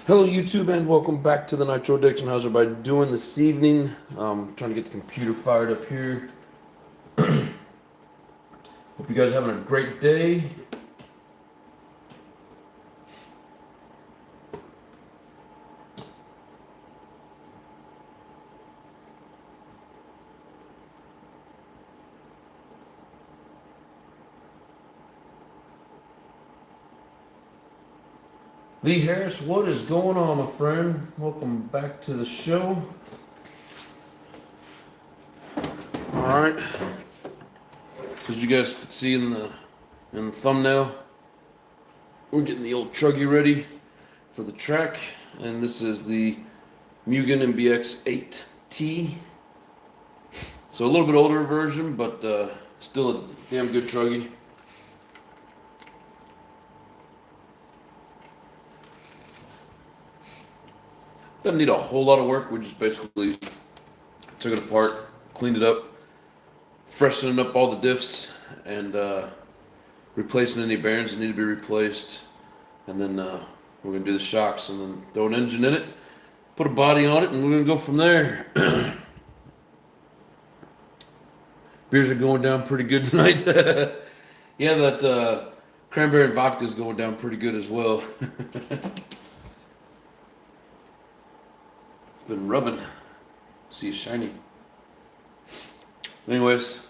Hello YouTube and welcome back to the Nitro Addiction. How's everybody doing this evening? Trying to get the computer fired up here. Hope you guys are having a great day. Lee Harris, what is going on, my friend? Welcome back to the show. Alright. As you guys can see in the thumbnail, we're getting the old truggy ready for the track. And this is the Mugen MBX 8T. So a little bit older version, but still a damn good truggy. Doesn't need a whole lot of work. We just basically took it apart, cleaned it up, freshening up all the diffs, and replacing any bearings that need to be replaced. And then we're going to do the shocks and then throw an engine in it, put a body on it, and we're going to go from there. Beers are going down pretty good tonight. Yeah, that cranberry and vodka is going down pretty good as well. Been rubbing. See, it's shiny. Anyways,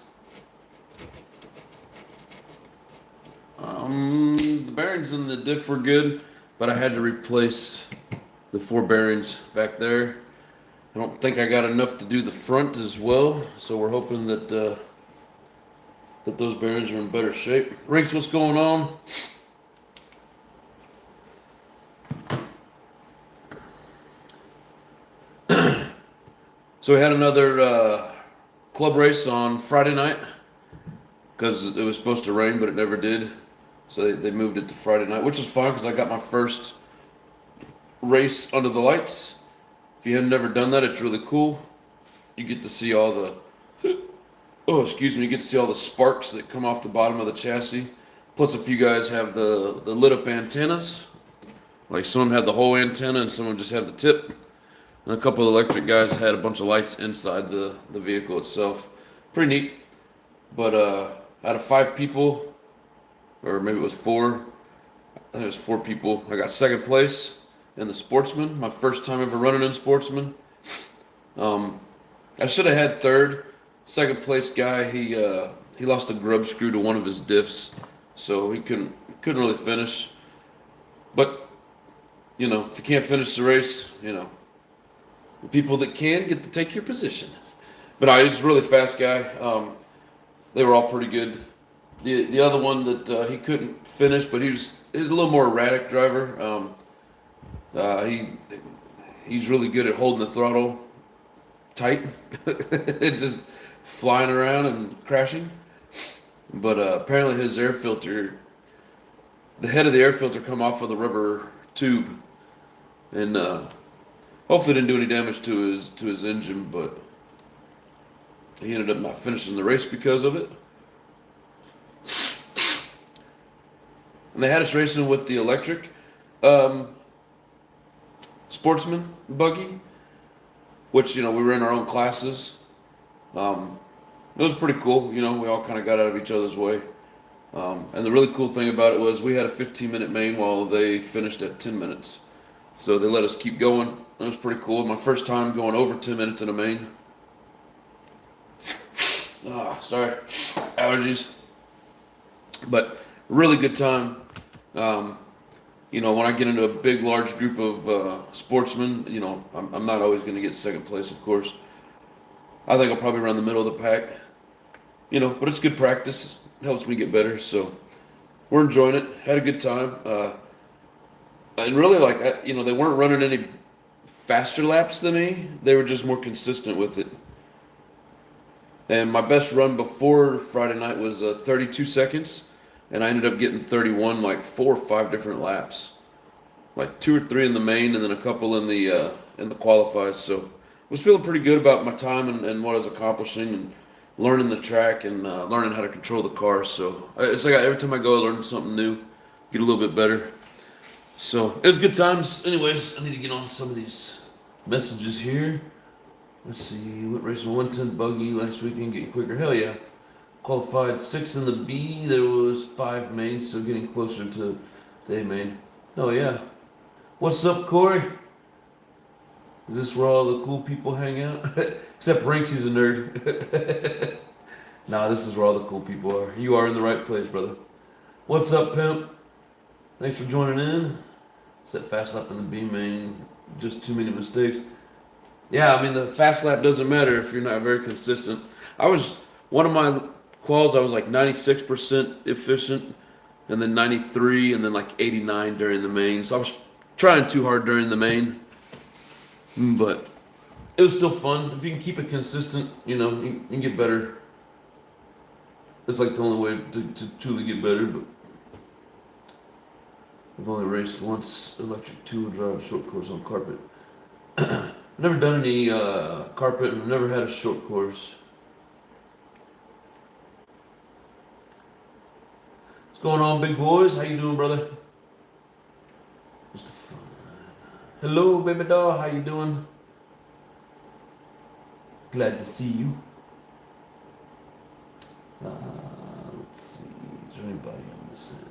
the bearings in the diff were good, but I had to replace the 4 bearings back there. I don't think I got enough to do the front as well, so we're hoping that that those bearings are in better shape. Rinks, what's going on? So we had another club race on Friday night because it was supposed to rain, but it never did. So they moved it to Friday night, which was fun because I got my first race under the lights. If you have never done that, it's really cool. You get to see all the, you get to see all the sparks that come off the bottom of the chassis. Plus a few guys have the lit up antennas. Like some of them had the whole antenna and some of them just have the tip. And a couple of electric guys had a bunch of lights inside the vehicle itself. Pretty neat. But out of 5 people, or maybe it was 4, I think it was 4 people, I got second place in the Sportsman. My first time ever running in Sportsman. I should have had third. Second place guy, he lost a grub screw to one of his diffs, so he couldn't really finish. But you know, if you can't finish the race, you know, the people that can get to take your position. But I was a really fast guy. They were all pretty good. The other one that he couldn't finish, but he was a little more erratic driver. He's really good at holding the throttle tight, just flying around and crashing. But apparently his air filter, the head of the air filter, come off of the rubber tube, and hopefully didn't do any damage to his engine, but he ended up not finishing the race because of it. And they had us racing with the electric Sportsman buggy, which, you know, we were in our own classes. It was pretty cool. You know, we all kind of got out of each other's way. And the really cool thing about it was we had a 15-minute main while they finished at 10 minutes. So they let us keep going. It was pretty cool. My first time going over 10 minutes in a main. Sorry. Allergies. But really good time. You know, when I get into a big, large group of sportsmen, you know, I'm not always going to get second place, of course. I think I'll probably run the middle of the pack. You know, but it's good practice. It helps me get better. So we're enjoying it. Had a good time. And really, like, you know, they weren't running any faster laps than me. They were just more consistent with it. And my best run before Friday night was 32 seconds. And I ended up getting 31, like 4 or 5 different laps. Like 2 or 3 in the main and then a couple in the qualifies. So I was feeling pretty good about my time and what I was accomplishing and learning the track and learning how to control the car. So it's like every time I go, I learn something new, get a little bit better. So it was good times. Anyways, I need to get on some of these messages here. Let's see. Went racing 110 buggy last weekend, getting quicker. Hell yeah. Qualified 6 in the B. There was 5 mains, so getting closer to the A main. Hell yeah. What's up, Corey? Is this where all the cool people hang out? Except Rinks, he's a nerd. Nah, this is where all the cool people are. You are in the right place, brother. What's up, pimp? Thanks for joining in. Set fast lap in the B main. Just too many mistakes. Yeah, I mean, the fast lap doesn't matter if you're not very consistent. One of my quals, I was like 96% efficient, and then 93, and then like 89 during the main. So I was trying too hard during the main, but it was still fun. If you can keep it consistent, you can get better. It's like the only way to truly get better, but I've only raced once electric two-wheel drive short course on carpet. Never done any carpet, and I've never had a short course. What's going on, big boys? How you doing, brother? Just a fun. Hello, baby doll. How you doing? Glad to see you. Let's see. Is there anybody I'm missing?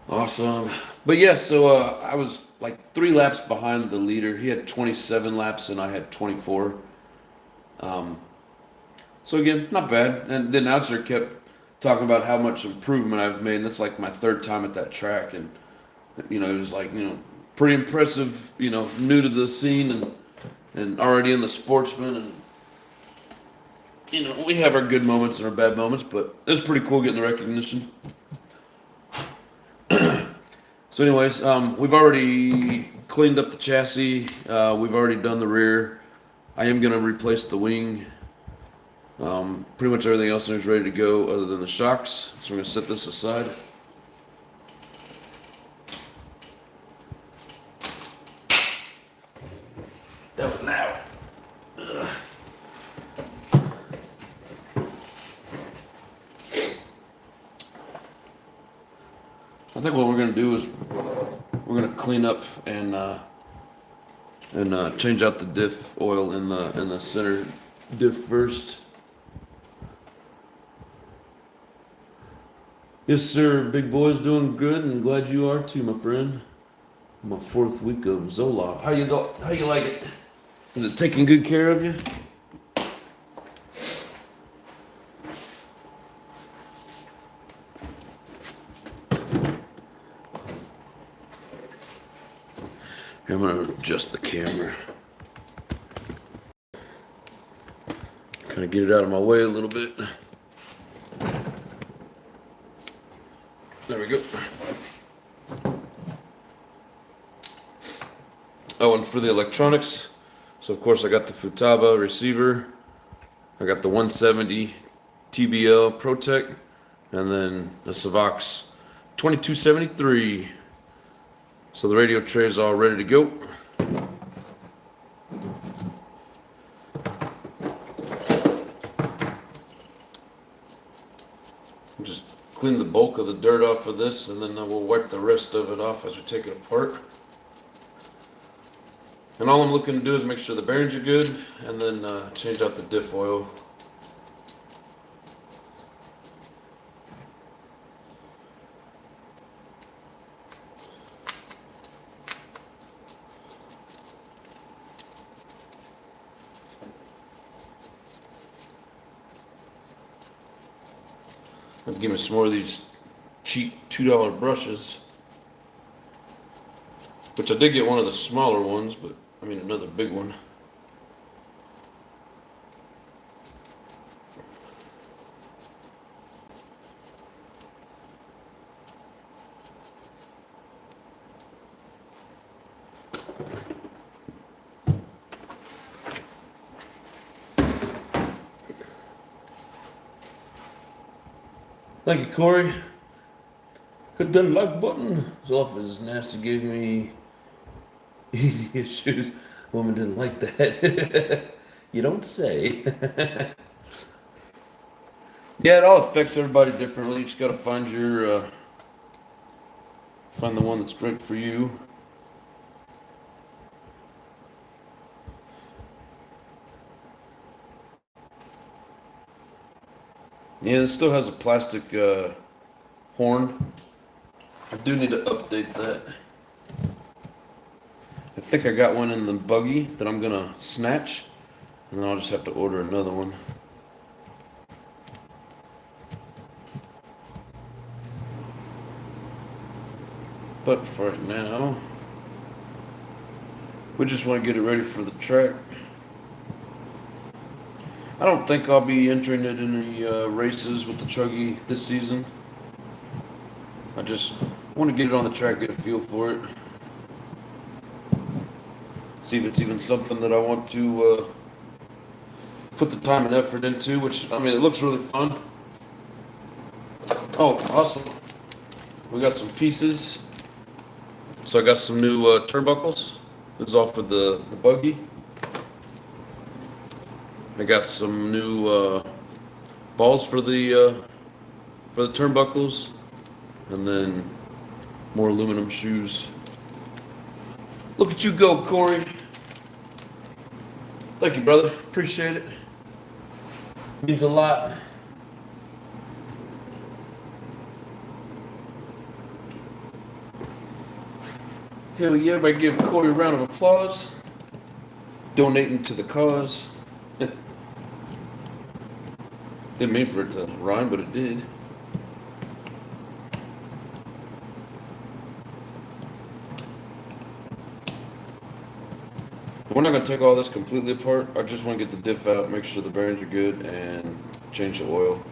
Awesome. But yeah, so I was like 3 laps behind the leader. He had 27 laps and I had 24. So again, not bad. And the announcer kept talking about how much improvement I've made. And that's like my 3rd time at that track. And, it was like, pretty impressive, new to the scene and already in the sportsman. And, we have our good moments and our bad moments, but it was pretty cool getting the recognition. So anyways, we've already cleaned up the chassis. We've already done the rear. I am going to replace the wing. Pretty much everything else is ready to go other than the shocks. So we're going to set this aside. That was loud. Ugh. I think what we're going to do is we're going to clean up and change out the diff oil in the center diff first. Yes, sir. Big boy's doing good, and glad you are too, my friend. My 4th week of Zoloft. How you like it? Is it taking good care of you? Here, I'm gonna adjust the camera. Kind of get it out of my way a little bit. There we go. Oh, and for the electronics, so of course I got the Futaba receiver, I got the 170 TBL ProTech, and then the Savox 2273. So the radio tray is all ready to go. Just clean the bulk of the dirt off of this, and then we'll wipe the rest of it off as we take it apart. And all I'm looking to do is make sure the bearings are good, and then change out the diff oil. I'll give me some more of these cheap $2 brushes, which I did get one of the smaller ones, but I mean another big one. Thank you, Corey. Hit that like button. His office nasty gave me issues. Woman didn't like that. You don't say. Yeah, it all affects everybody differently. You just gotta find find the one that's great for you. Yeah, it still has a plastic horn. I do need to update that. I think I got one in the buggy that I'm gonna snatch, and then I'll just have to order another one. But for right now, we just want to get it ready for the track. I don't think I'll be entering it in any races with the truggy this season. I just want to get it on the track, get a feel for it. See if it's even something that I want to put the time and effort into, which, I mean, it looks really fun. Oh, awesome. We got some pieces. So I got some new turnbuckles. This is all for the buggy. I got some new balls for the turnbuckles, and then more aluminum shoes. Look at you go, Corey. Thank you, brother. Appreciate it. Means a lot. Hell yeah, everybody give Corey a round of applause. Donating to the cause. Didn't mean for it to rhyme, but it did. We're not going to take all this completely apart. I just want to get the diff out, make sure the bearings are good, and change the oil.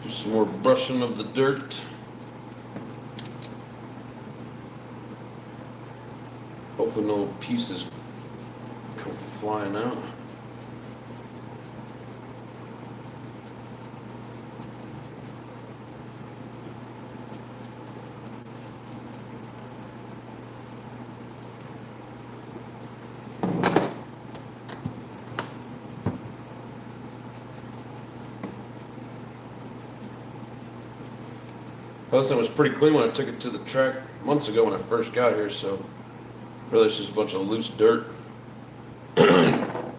Do some more brushing of the dirt. Hopefully no pieces come flying out. This thing was pretty clean when I took it to the track months ago when I first got here, so really it's just a bunch of loose dirt that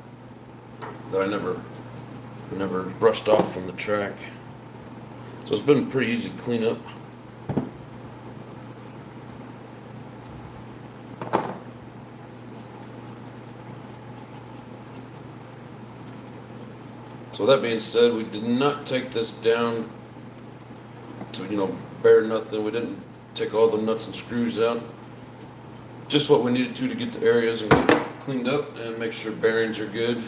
I never brushed off from the track. So it's been pretty easy to clean up. So that being said, we did not take this down to, bare nothing. We didn't take all the nuts and screws out. Just what we needed to get the areas and get cleaned up and make sure bearings are good,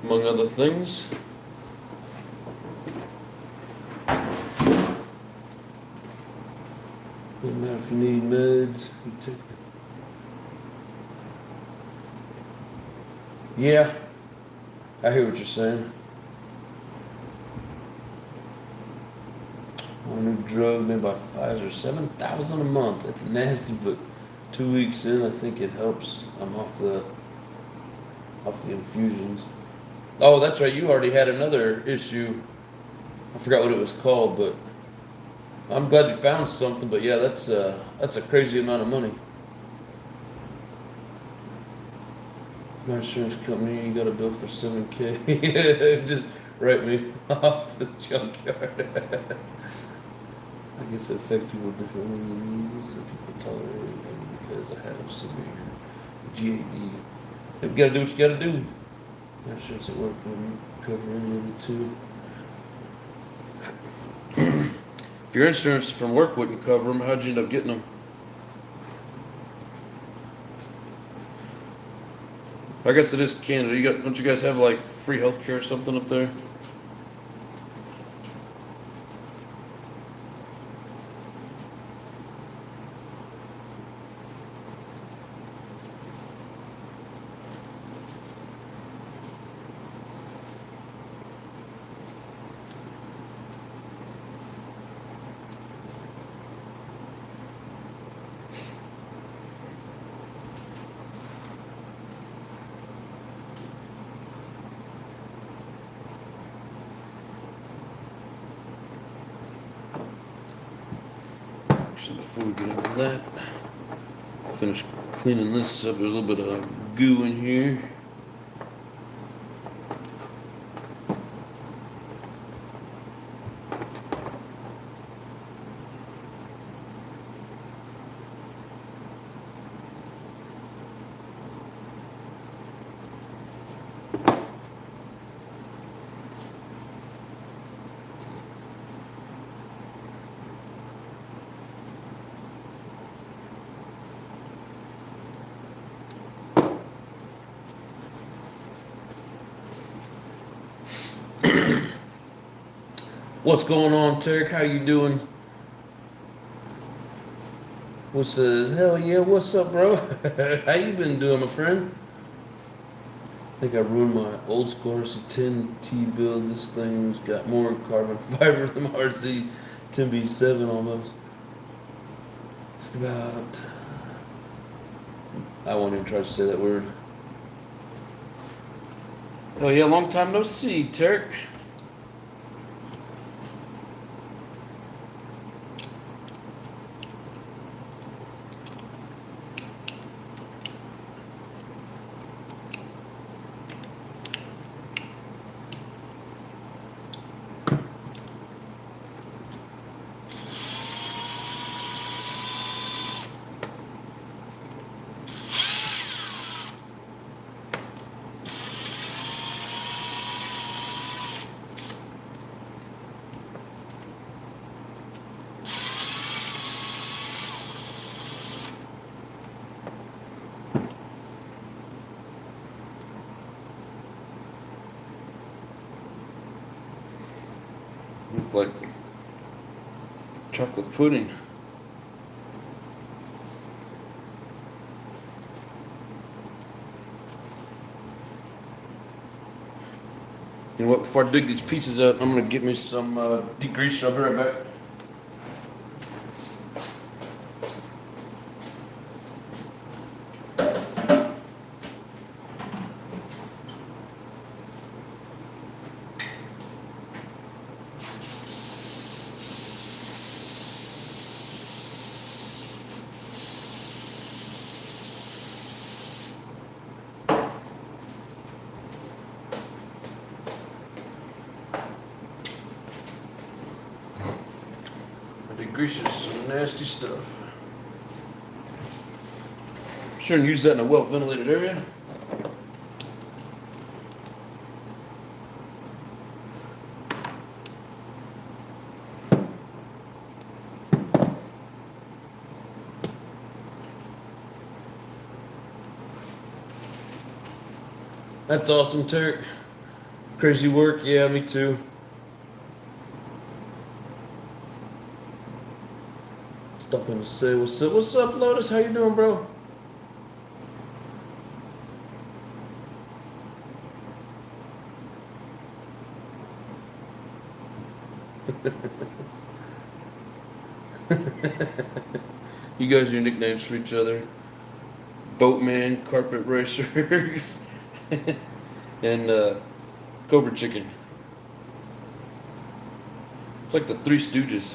among other things. Doesn't matter if you need meds, you take them. Yeah, I hear what you're saying. One new drug made by Pfizer, $7,000 a month. It's nasty, but 2 weeks in, I think it helps. I'm off the infusions. Oh, that's right. You already had another issue. I forgot what it was called, but I'm glad you found something. But yeah, that's a crazy amount of money. My insurance company, you got a bill for $7K. Just write me off to the junkyard. I guess it affects people differently than me. Some people tolerate it because I have severe GAD. You gotta do what you gotta do. My insurance at work wouldn't cover any of the two. If your insurance from work wouldn't cover them, how'd you end up getting them? I guess it is Canada. Don't you guys have like free healthcare or something up there? So before we get into that, finish cleaning this up. There's a little bit of goo in here. What's going on, Turk? How you doing? What's hell yeah? What's up, bro? How you been doing, my friend? I think I ruined my old school RC10T build. This thing's got more carbon fiber than my RC 10B7 almost. It's about. I won't even try to say that word. Oh yeah, long time no see, Turk. Look like chocolate pudding. You know what? Before I dig these pizzas out, I'm gonna get me some degreaser. I'll be right back. Degreaser's some nasty stuff. Sure, and use that in a well-ventilated area. That's awesome, Turk. Crazy work, yeah, me too. Stopping to say what's up. What's up, Lotus? How you doing, bro? You guys are your nicknames for each other. Boatman, Carpet Racer, and Cobra Chicken. It's like the Three Stooges.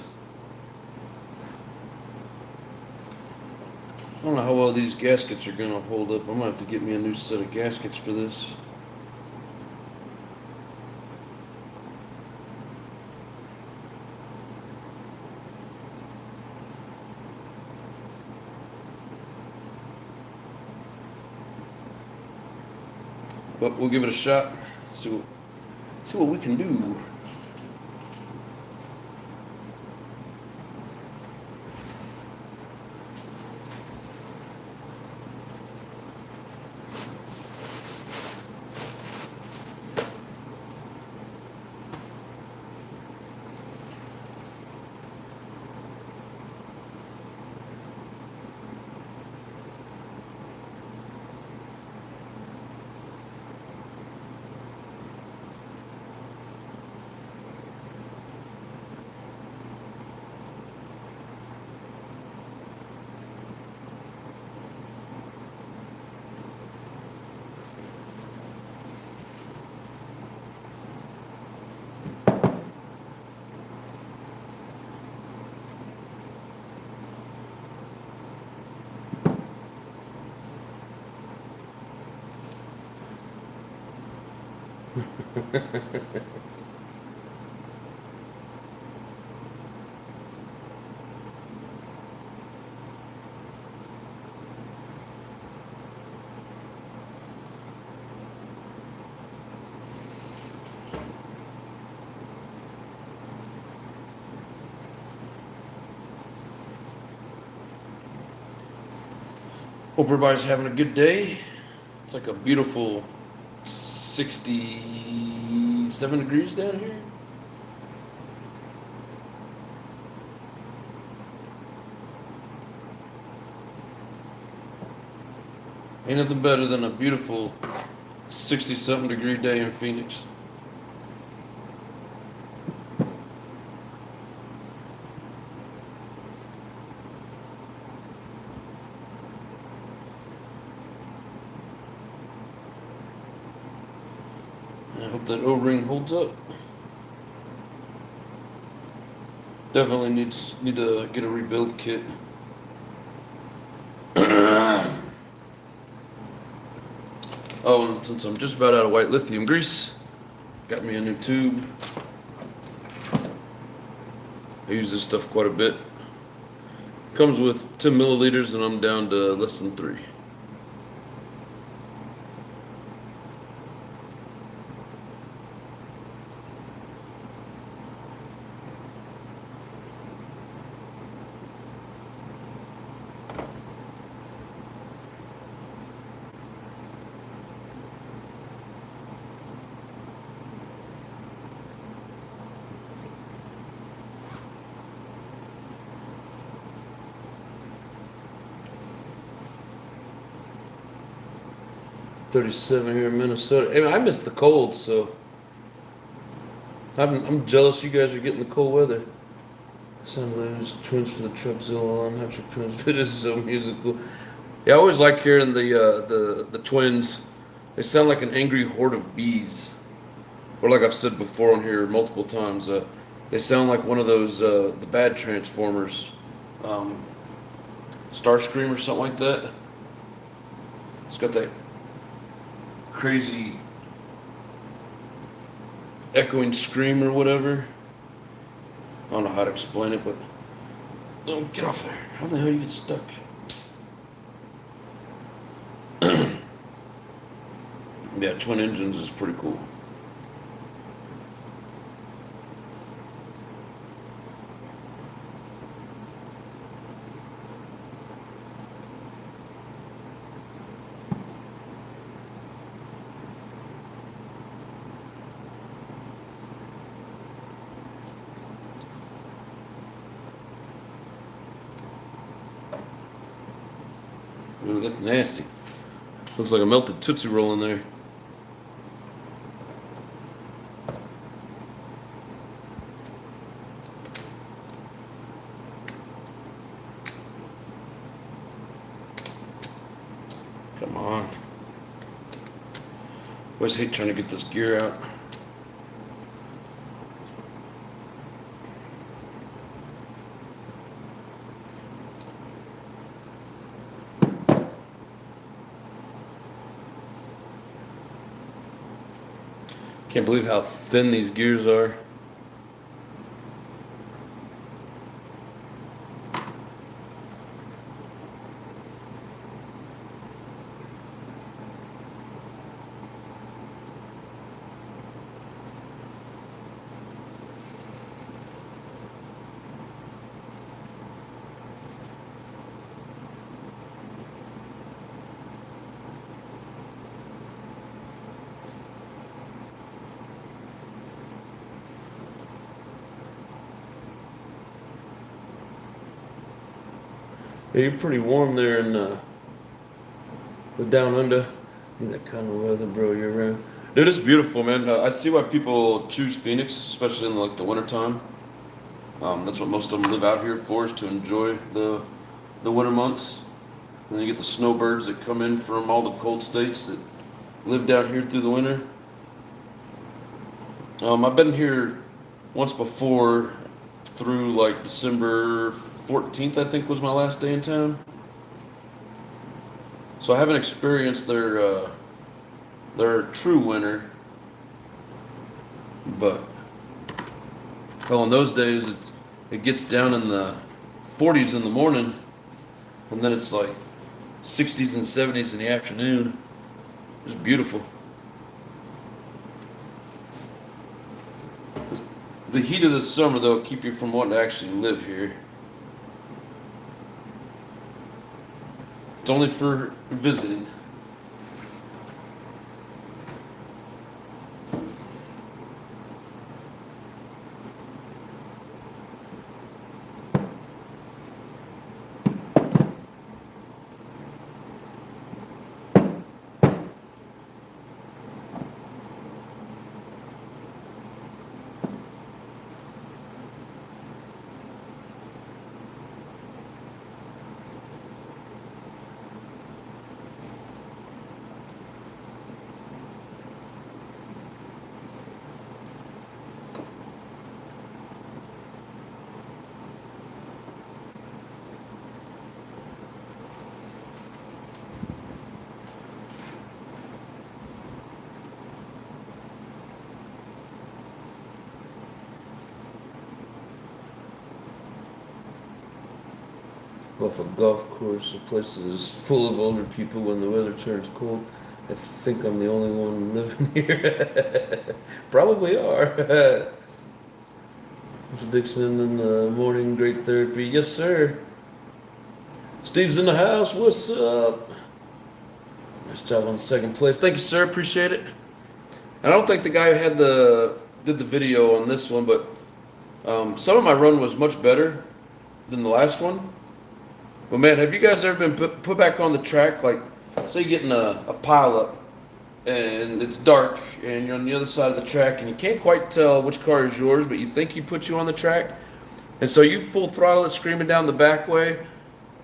I don't know how well these gaskets are going to hold up. I'm going to have to get me a new set of gaskets for this. But we'll give it a shot. See what we can do. Hope everybody's having a good day. It's like a beautiful 67 degrees down here. Ain't nothing better than a beautiful 60-something degree day in Phoenix. I hope that O-ring holds up. Definitely need to get a rebuild kit. Oh, and since I'm just about out of white lithium grease, got me a new tube. I use this stuff quite a bit. Comes with 10 milliliters and I'm down to less than 3. .37 here in Minnesota. I mean, I miss the cold, so I'm jealous you guys are getting the cold weather. Sound Blues, Twins for the Truckzilla on Hampshire Twins. It is so musical. Yeah, I always like hearing the Twins. They sound like an angry horde of bees. Or like I've said before on here multiple times, they sound like one of those the bad Transformers, Starscream or something like that. It's got that crazy echoing scream or whatever. I don't know how to explain it, but oh, get off there! How the hell do you get stuck? Yeah, twin engines is pretty cool. Ooh, that's nasty. Looks like a melted Tootsie Roll in there. Come on. Always hate trying to get this gear out. Can't believe how thin these gears are. Yeah, you're pretty warm there in the down under. Need that kind of weather, bro. You're around. Dude, it's beautiful, man. I see why people choose Phoenix, especially in like the wintertime. That's what most of them live out here for, is to enjoy the winter months. And then you get the snowbirds that come in from all the cold states that live down here through the winter. I've been here once before through like December 14th, I think was my last day in town. So I haven't experienced their true winter. But well, in those days it gets down in the 40s in the morning, and then it's like 60s and 70s in the afternoon. It's beautiful. The heat of the summer, though, keep you from wanting to actually live here. It's only for visiting. Off a golf course, a place that is full of older people when the weather turns cold. I think I'm the only one living here. Probably are. Mr. Dixon in the morning, great therapy. Yes, sir. Steve's in the house. What's up? Nice job on second place. Thank you, sir. Appreciate it. I don't think the guy who did the video on this one, but some of my run was much better than the last one. But man, have you guys ever been put back on the track? Like, say you're getting a pile up and it's dark and you're on the other side of the track and you can't quite tell which car is yours, but you think he put you on the track. And so you full throttle it, screaming down the back way,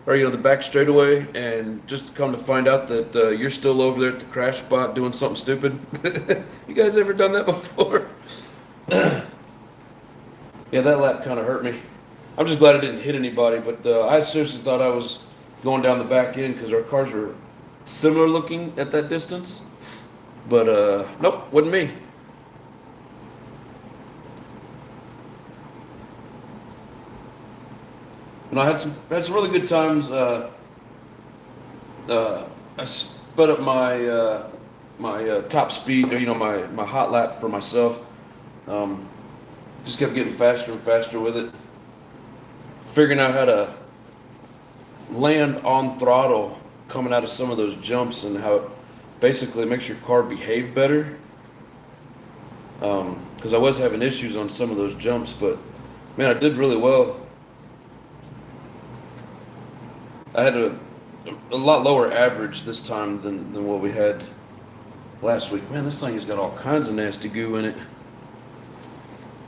or the back straightaway, and just come to find out that you're still over there at the crash spot doing something stupid. You guys ever done that before? Yeah, that lap kind of hurt me. I'm just glad I didn't hit anybody, but I seriously thought I was going down the back end because our cars were similar looking at that distance. But nope, wasn't me. And I had some really good times. I sped up my top speed, my hot lap for myself. Just kept getting faster and faster with it. Figuring out how to land on throttle coming out of some of those jumps and how it basically makes your car behave better. Because I was having issues on some of those jumps, but man, I did really well. I had a lot lower average this time than what we had last week. Man, this thing has got all kinds of nasty goo in it.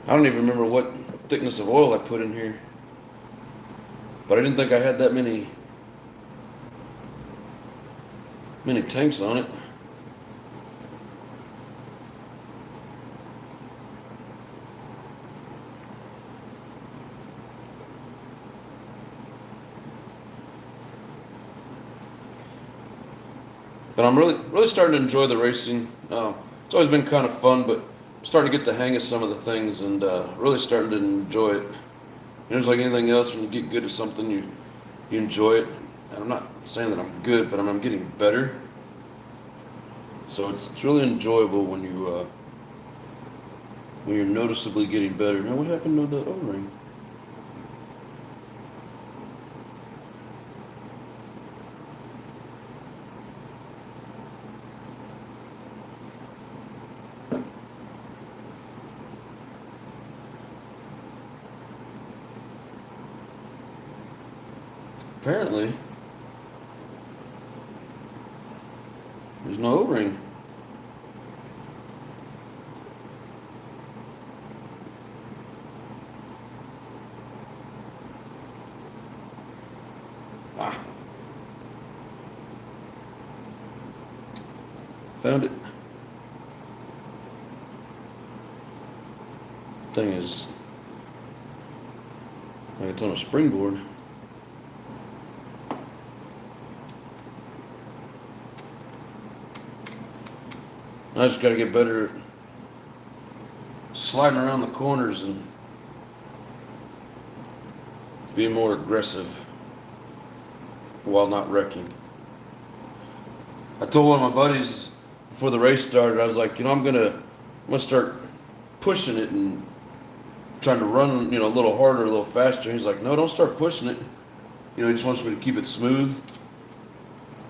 I don't even remember what thickness of oil I put in here. But I didn't think I had that many tanks on it. But I'm really starting to enjoy the racing. It's always been kind of fun, but I'm starting to get the hang of some of the things and really starting to enjoy it. It's like anything else, when you get good at something, you enjoy it. And I'm not saying that I'm good, but I'm getting better. So it's really enjoyable when you're noticeably getting better. Now, what happened to the O-ring? Apparently, there's no O-ring. Ah. Found it. Thing is like it's on a springboard. I just got to get better at sliding around the corners and being more aggressive while not wrecking. I told one of my buddies before the race started, I was like, I'm gonna start pushing it and trying to run, a little harder, a little faster. He's like, no, don't start pushing it. He just wants me to keep it smooth,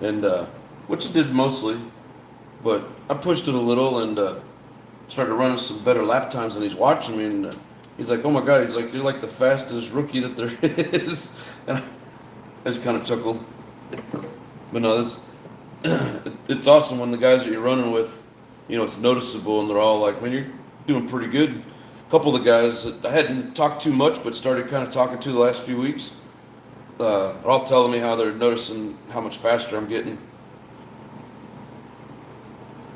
and which it did mostly, but I pushed it a little and started running some better lap times, and he's watching me, and he's like, oh my God, he's like, you're like the fastest rookie that there is. And I just kind of chuckled. But no, it's awesome when the guys that you're running with, it's noticeable, and they're all like, man, you're doing pretty good. A couple of the guys that I hadn't talked too much, but started kind of talking to the last few weeks, are all telling me how they're noticing how much faster I'm getting.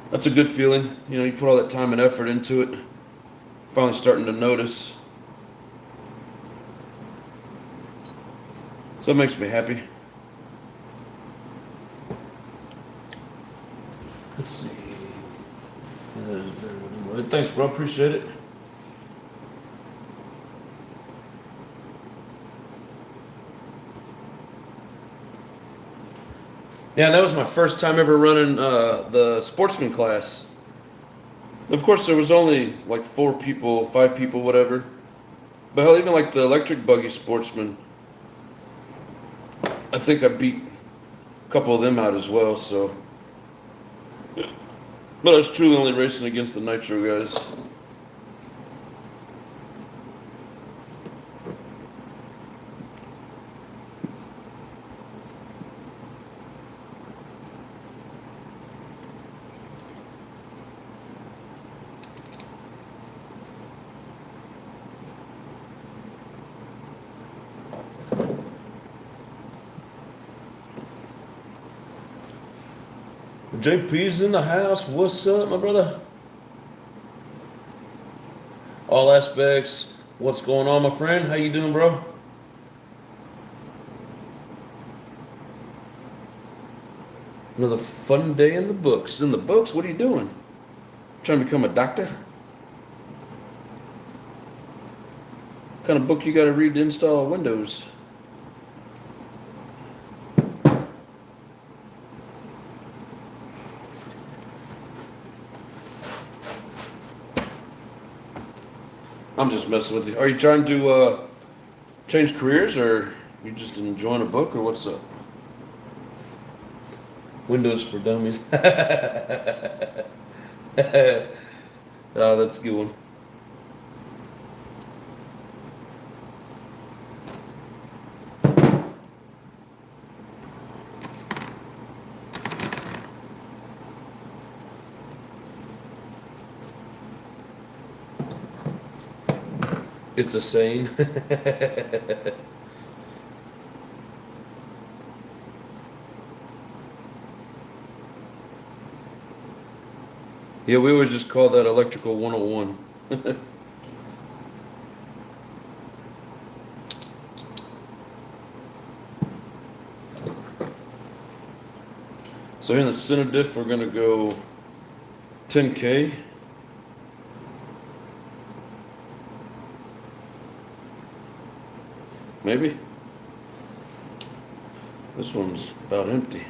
That's a good feeling. You put all that time and effort into it, finally starting to notice. So it makes me happy. Let's see. Thanks, bro. Appreciate it. Yeah, that was my first time ever running the sportsman class. Of course, there was only like 4 people, 5 people, whatever. But hell, even like the electric buggy sportsman, I think I beat a couple of them out as well. So, but I was truly only racing against the Nitro guys. JP's in the house. What's up, my brother? All aspects. What's going on, my friend? How you doing, bro? Another fun day in the books. In the books? What are you doing? Trying to become a doctor? What kind of book you got to read to install Windows? I'm just messing with you. Are you trying to change careers, or you just enjoying a book, or what's up? Windows for Dummies. Oh, that's a good one. It's a saying. Yeah, we always just call that electrical 101. So here in the center diff, we're gonna go 10K. Maybe. This one's about empty.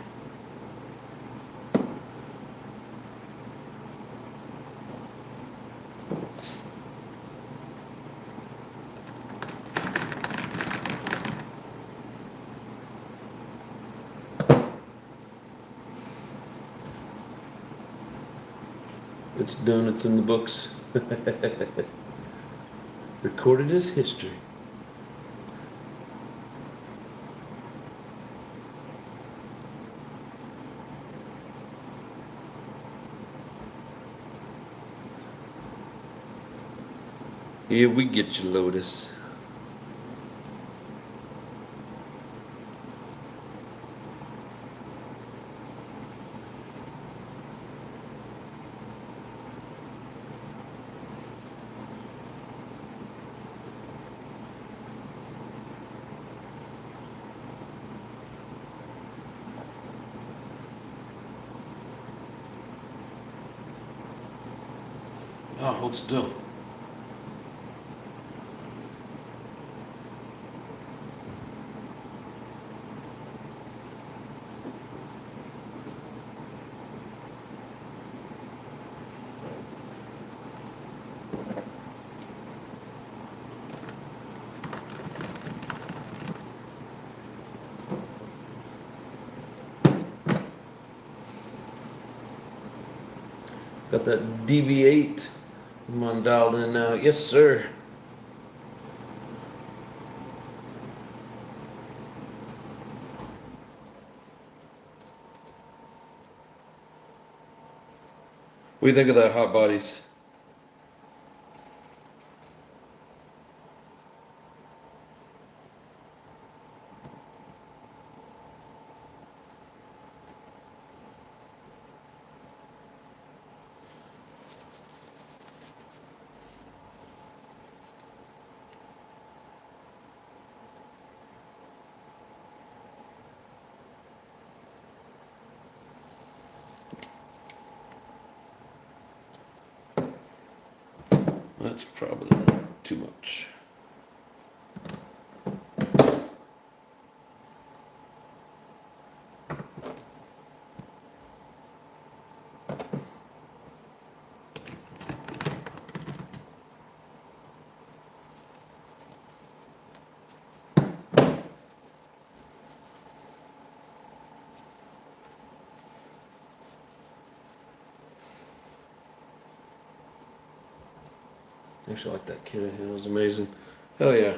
It's done, it's in the books. Recorded as history. Here we get you, Lotus. Oh, hold still. Got that DV8. I'm on dialed in now. Yes, sir. What do you think of that hot bodies? That's probably not too much. Actually, I like that kid. It was amazing. Hell yeah.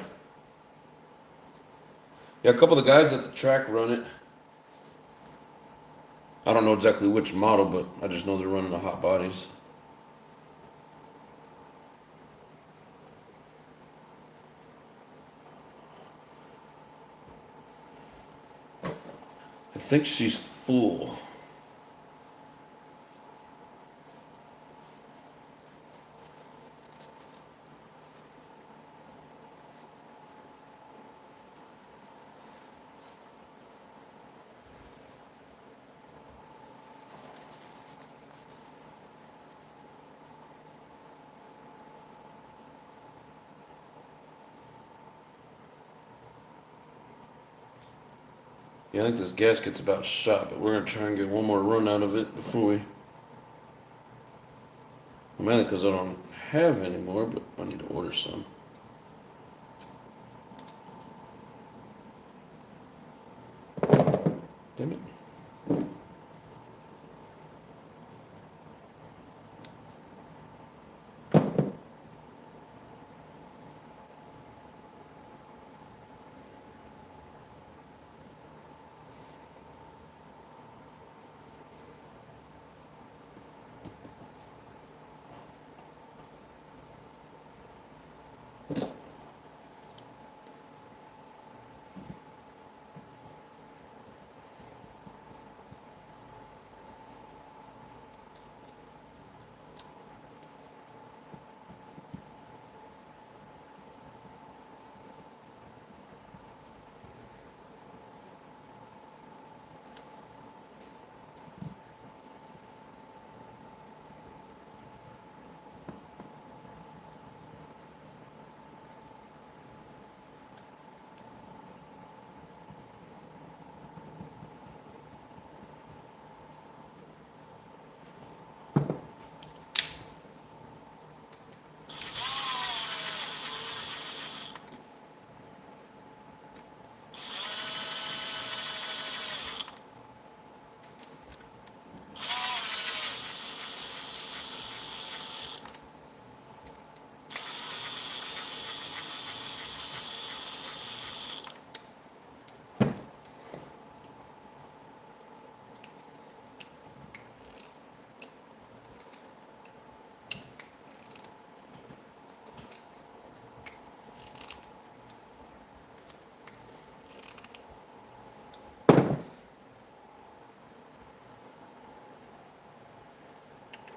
Yeah, a couple of the guys at the track run it. I don't know exactly which model, but I just know they're running the hot bodies. I think she's full. Yeah, I think this gasket's about shot, but we're gonna try and get one more run out of it before we. Mainly because I don't have any more, but I need to order some. Damn it.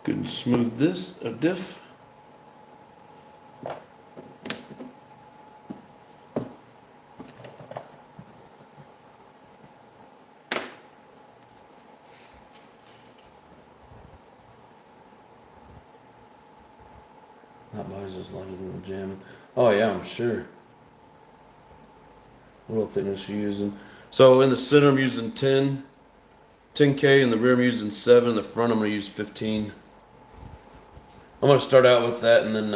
Good and smooth this, a diff. That body's just like a little jamming. Oh yeah, I'm sure. What oil thickness you using? So in the center I'm using 10K, in the rear I'm using 7, in the front I'm gonna use 15. I'm gonna start out with that and then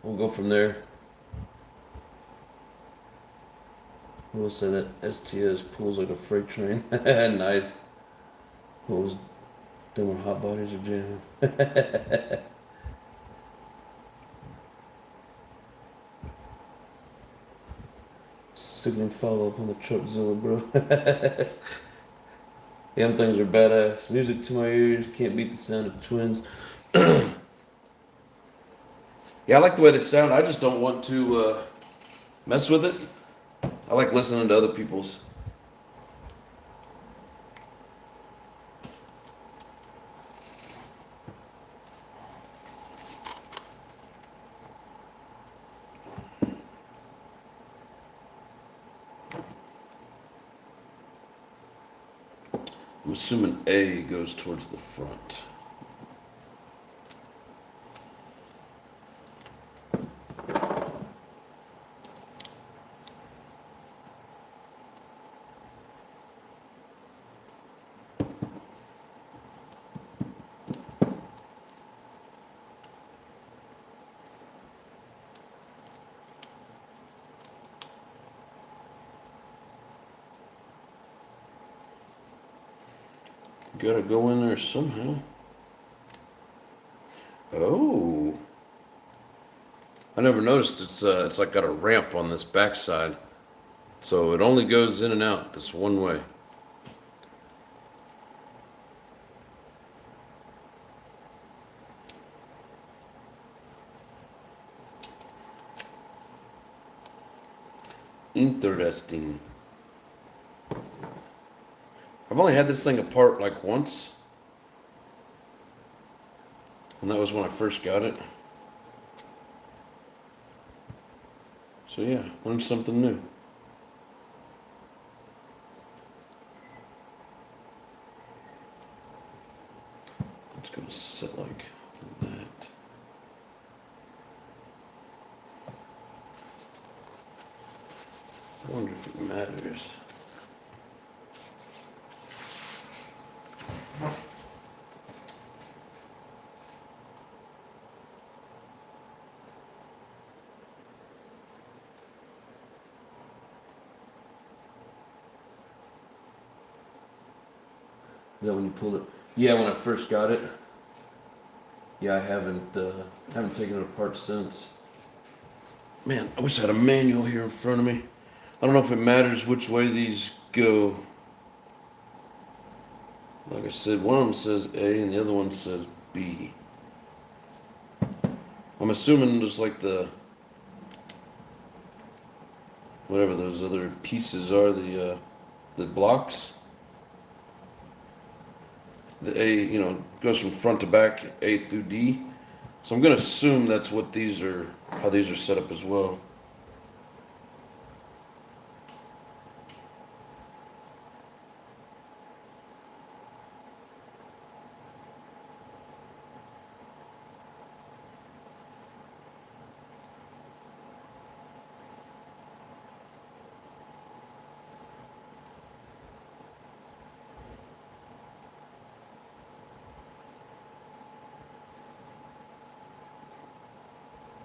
we'll go from there. We'll say that STS pulls like a freight train. Nice. What was Then when hot bodies are jamming. Signal follow up on the Truckzilla, bro. Them things are badass. Music to my ears, can't beat the sound of twins. Yeah, I like the way they sound. I just don't want to mess with it. I like listening to other people's. I'm assuming A goes towards the front. Gotta go in there somehow. Oh, I never noticed. It's like got a ramp on this backside, so it only goes in and out this one way. Interesting. I've only had this thing apart like once, and that was when I first got it. So yeah, learned something new. It's gonna sit like that. I wonder if it matters. Is that when you pulled it? Yeah, when I first got it. Yeah, I haven't taken it apart since. Man, I wish I had a manual here in front of me. I don't know if it matters which way these go. Like I said, one of them says A and the other one says B. I'm assuming there's like the whatever those other pieces are, the blocks. The A, goes from front to back, A through D. So I'm gonna assume that's what these are, how these are set up as well.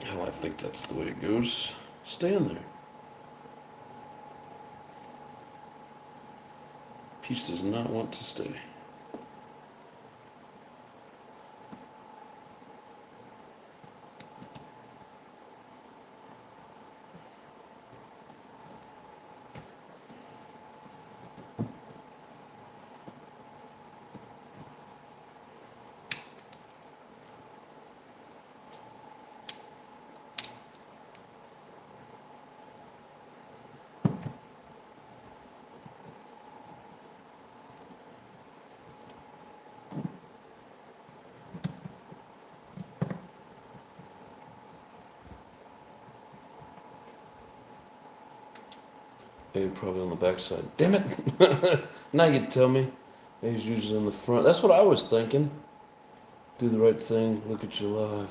Hell, I think that's the way it goes. Stay in there. Piece does not want to stay. A probably on the backside. Damn it! Now you tell me. A's usually on the front. That's what I was thinking. Do the right thing. Look at you live.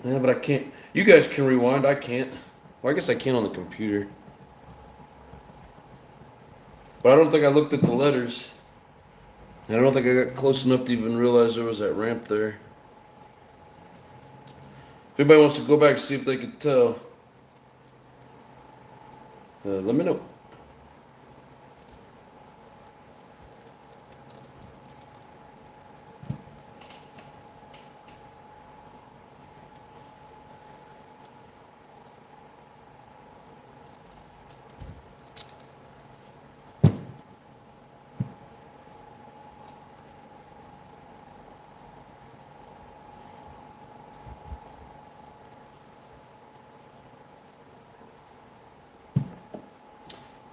Yeah, but I can't. You guys can rewind. I can't. Well, I guess I can on the computer. But I don't think I looked at the letters. And I don't think I got close enough to even realize there was that ramp there. If anybody wants to go back and see if they could tell, let me know.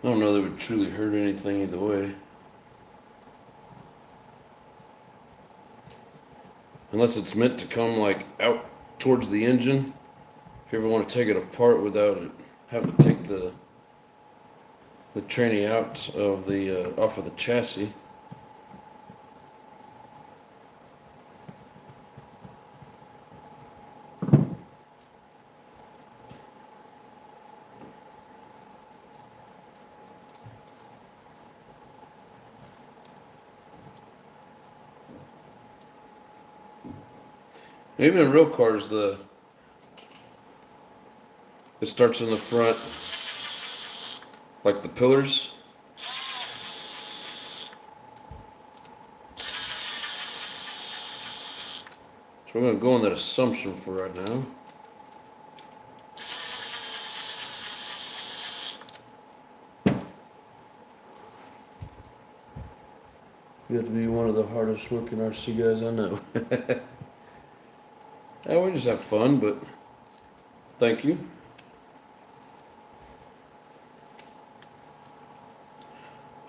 don't know that it would truly hurt anything either way. Unless it's meant to come like out towards the engine. If you ever want to take it apart without it having to take the tranny out of the off of the chassis. Even in real cars, it starts in the front, like the pillars. So we're going to go on that assumption for right now. You have to be one of the hardest working RC guys I know. Yeah, we just have fun, but thank you.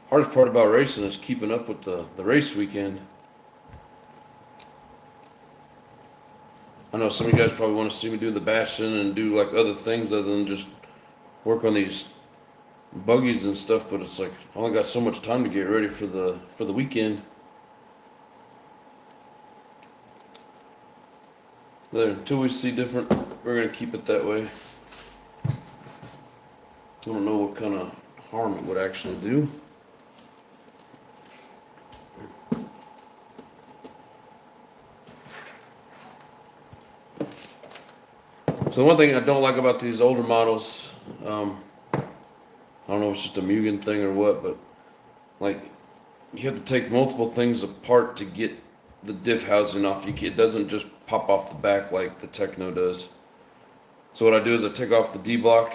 Hardest part about racing is keeping up with the race weekend. I know some of you guys probably want to see me do the Bastion and do like other things other than just work on these buggies and stuff, but it's like I only got so much time to get ready for the weekend. There, until we see different, we're gonna keep it that way. I don't know what kind of harm it would actually do. So one thing I don't like about these older models, I don't know if it's just a Mugen thing or what, but like you have to take multiple things apart to get the diff housing off. It doesn't just pop off the back like the Techno does. So what I do is I take off the D block.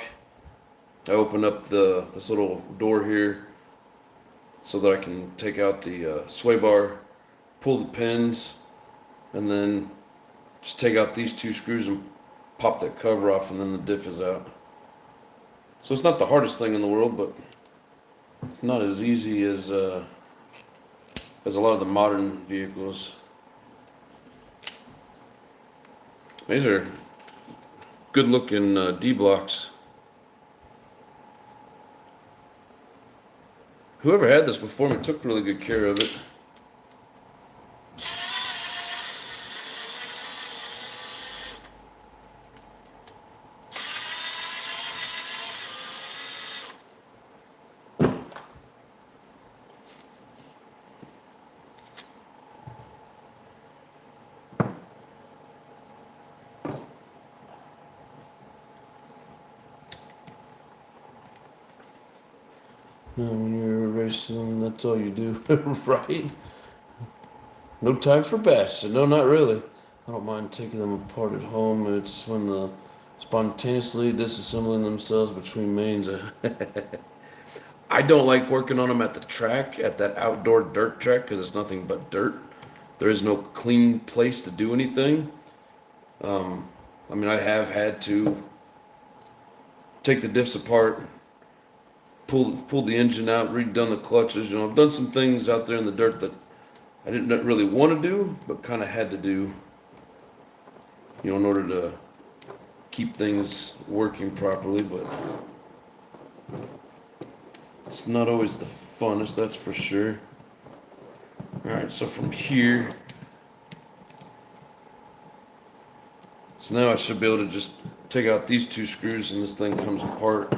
I open up this little door here so that I can take out the sway bar, pull the pins, and then just take out these two screws and pop that cover off, and then the diff is out. So it's not the hardest thing in the world, but it's not as easy as a lot of the modern vehicles. These are good looking D blocks. Whoever had this before me took really good care of it. No, when you're racing, that's all you do, right? No time for bash. No, not really. I don't mind taking them apart at home. It's when the spontaneously disassembling themselves between mains. I don't like working on them at the track, at that outdoor dirt track, because it's nothing but dirt. There is no clean place to do anything. I mean, I have had to take the diffs apart, pull the engine out, redone the clutches. You know, I've done some things out there in the dirt that I didn't really want to do, but kind of had to do, you know, in order to keep things working properly. But it's not always the funnest, that's for sure. All right, so from here, so now I should be able to just take out these two screws and this thing comes apart.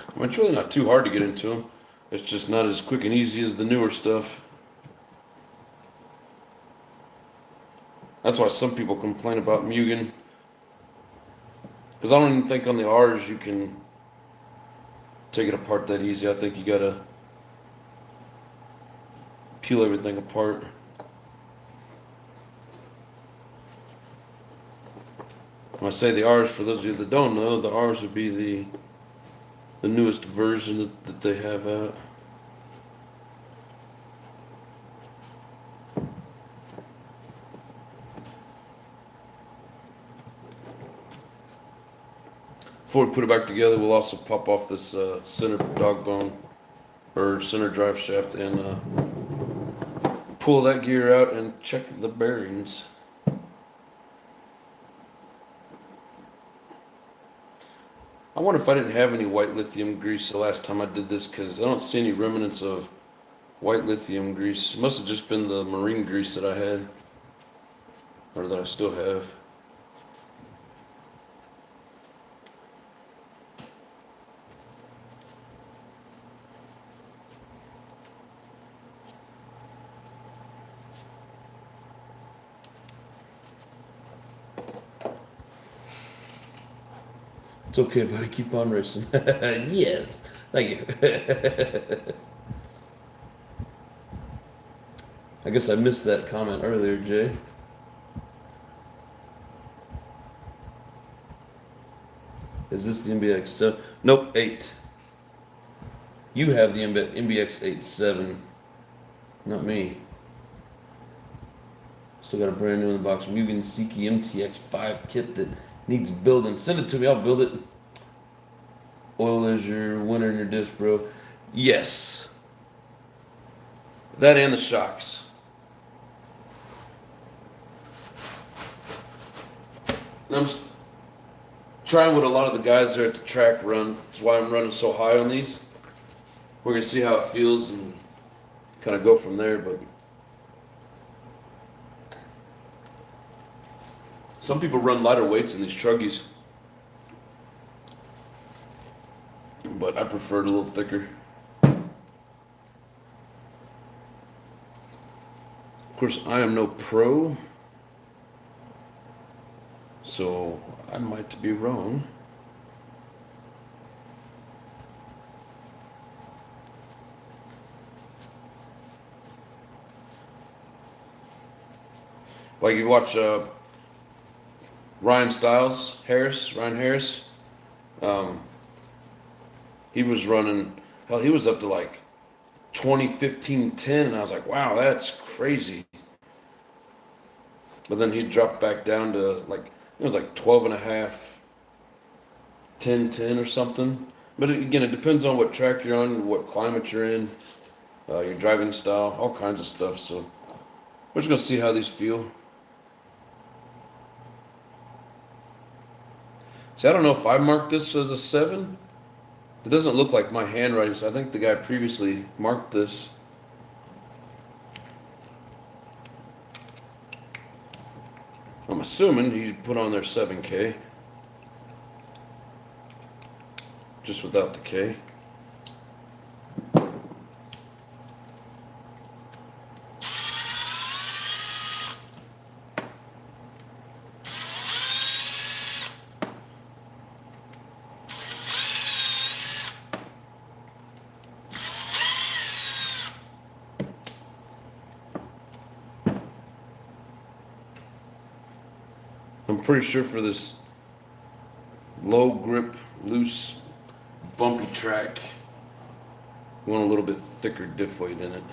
I mean, it's really not too hard to get into them. It's just not as quick and easy as the newer stuff. That's why some people complain about Mugen. Because I don't even think on the R's you can take it apart that easy. I think you gotta peel everything apart. When I say the R's, for those of you that don't know, the R's would be the newest version that they have out. Before we put it back together, we'll also pop off this center dog bone or center drive shaft and pull that gear out and check the bearings. I wonder if I didn't have any white lithium grease the last time I did this, because I don't see any remnants of white lithium grease. It must have just been the marine grease that I had, or that I still have. It's okay, buddy. Keep on racing. Yes. Thank you. I guess I missed that comment earlier, Jay. Is this the MBX 7? Nope, 8. You have the MBX 8.7, not me. Still got a brand new in the box Mugen Seiki MTX 5 kit that needs building. Send it to me, I'll build it. Oil is your winner in your disc, bro. Yes. That and the shocks. I'm just trying what a lot of the guys there at the track run. That's why I'm running so high on these. We're going to see how it feels and kind of go from there, but some people run lighter weights in these truggies, but I prefer it a little thicker. Of course, I am no pro, so I might be wrong. Like you watch Ryan Harris. He was running, hell, he was up to like 20, 15, 10, and I was like, wow, that's crazy. But then he dropped back down to like, it was like 12 and a half, 10, 10 or something. But again, it depends on what track you're on, what climate you're in, your driving style, all kinds of stuff. So we're just going to see how these feel. See, I don't know if I marked this as a 7. It doesn't look like my handwriting, so I think the guy previously marked this. I'm assuming he put on there 7K. Just without the K. I'm pretty sure for this low grip, loose, bumpy track, you want a little bit thicker diff weight in it.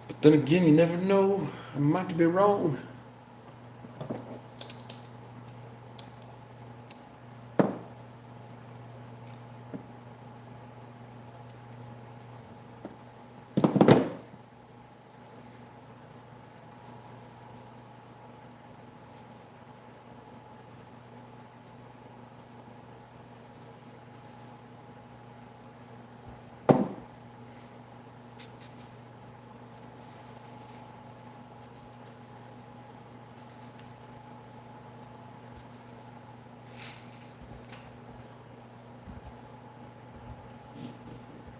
But then again, you never know. I might be wrong.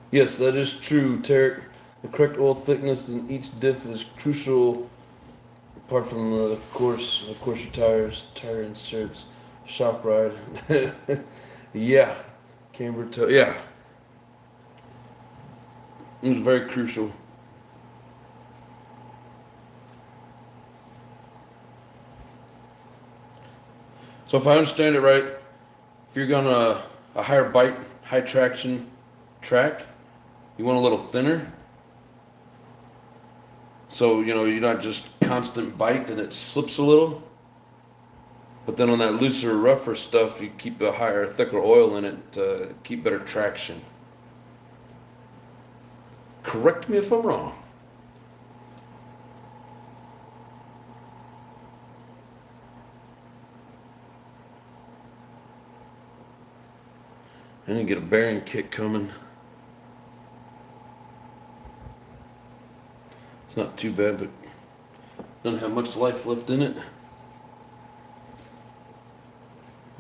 Yes, that is true, Tarek. The correct oil thickness in each diff is crucial. Apart from the course, your tires, tire inserts, shock ride. Yeah, camber toe. Yeah, it was very crucial. So if I understand it right, if you're going a higher bite, high traction track, you want a little thinner. So, you're not just constant bite and it slips a little. But then on that looser, rougher stuff, you keep a higher, thicker oil in it to keep better traction. Correct me if I'm wrong. And you get a bearing kick coming. It's not too bad, but doesn't have much life left in it.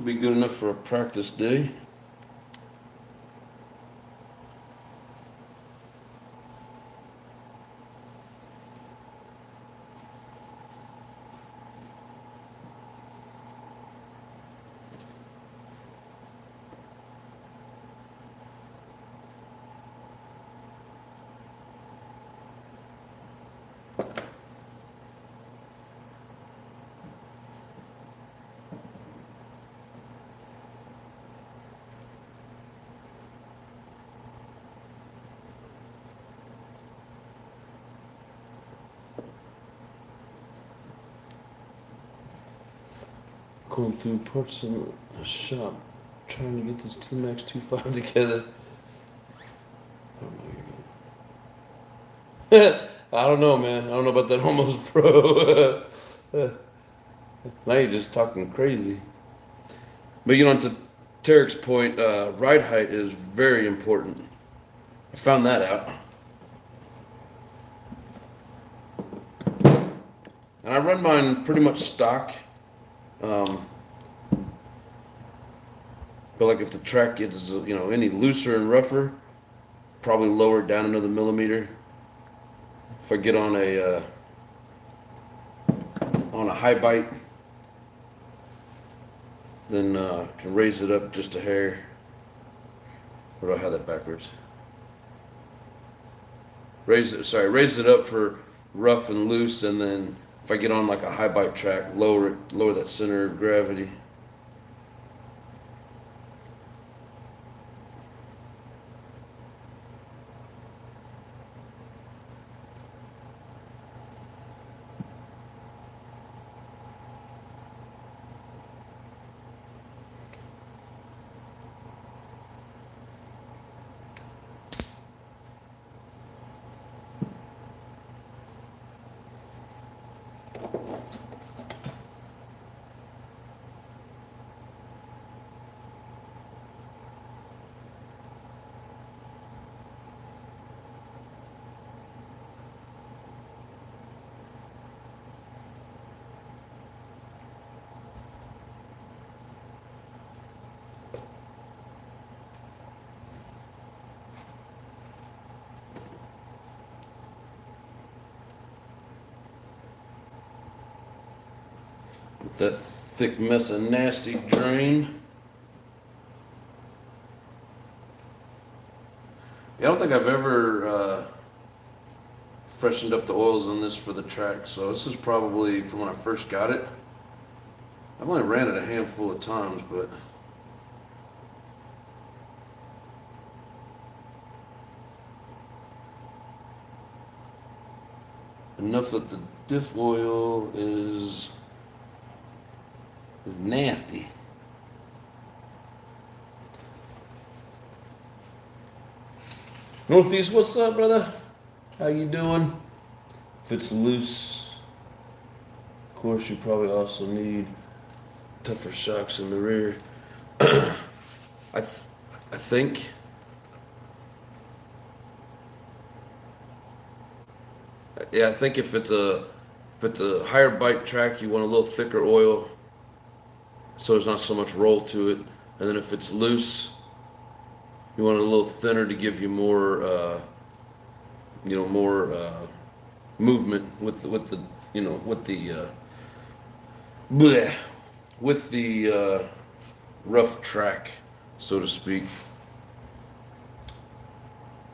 Be good enough for a practice day. Going through parts in the shop, trying to get this T-Max 2.5 together. I don't know, man. I don't know about that almost pro. Now you're just talking crazy. But to Tarek's point, ride height is very important. I found that out. And I run mine pretty much stock. But like if the track gets any looser and rougher, probably lower it down another millimeter. If I get on a high bite, then can raise it up just a hair. Or do I have that backwards? Raise it up for rough and loose, and then if I get on like a high bite track, lower that center of gravity. With that thick mess of nasty drain. Yeah, I don't think I've ever freshened up the oils on this for the track, so this is probably from when I first got it. I've only ran it a handful of times, but enough that the diff oil is nasty. Northeast, what's up, brother? How you doing? If it's loose, of course you probably also need tougher shocks in the rear. I think. Yeah, I think if it's a higher bite track, you want a little thicker oil, so there's not so much roll to it. And then if it's loose, you want it a little thinner to give you more more movement with the bleh, with the rough track, so to speak.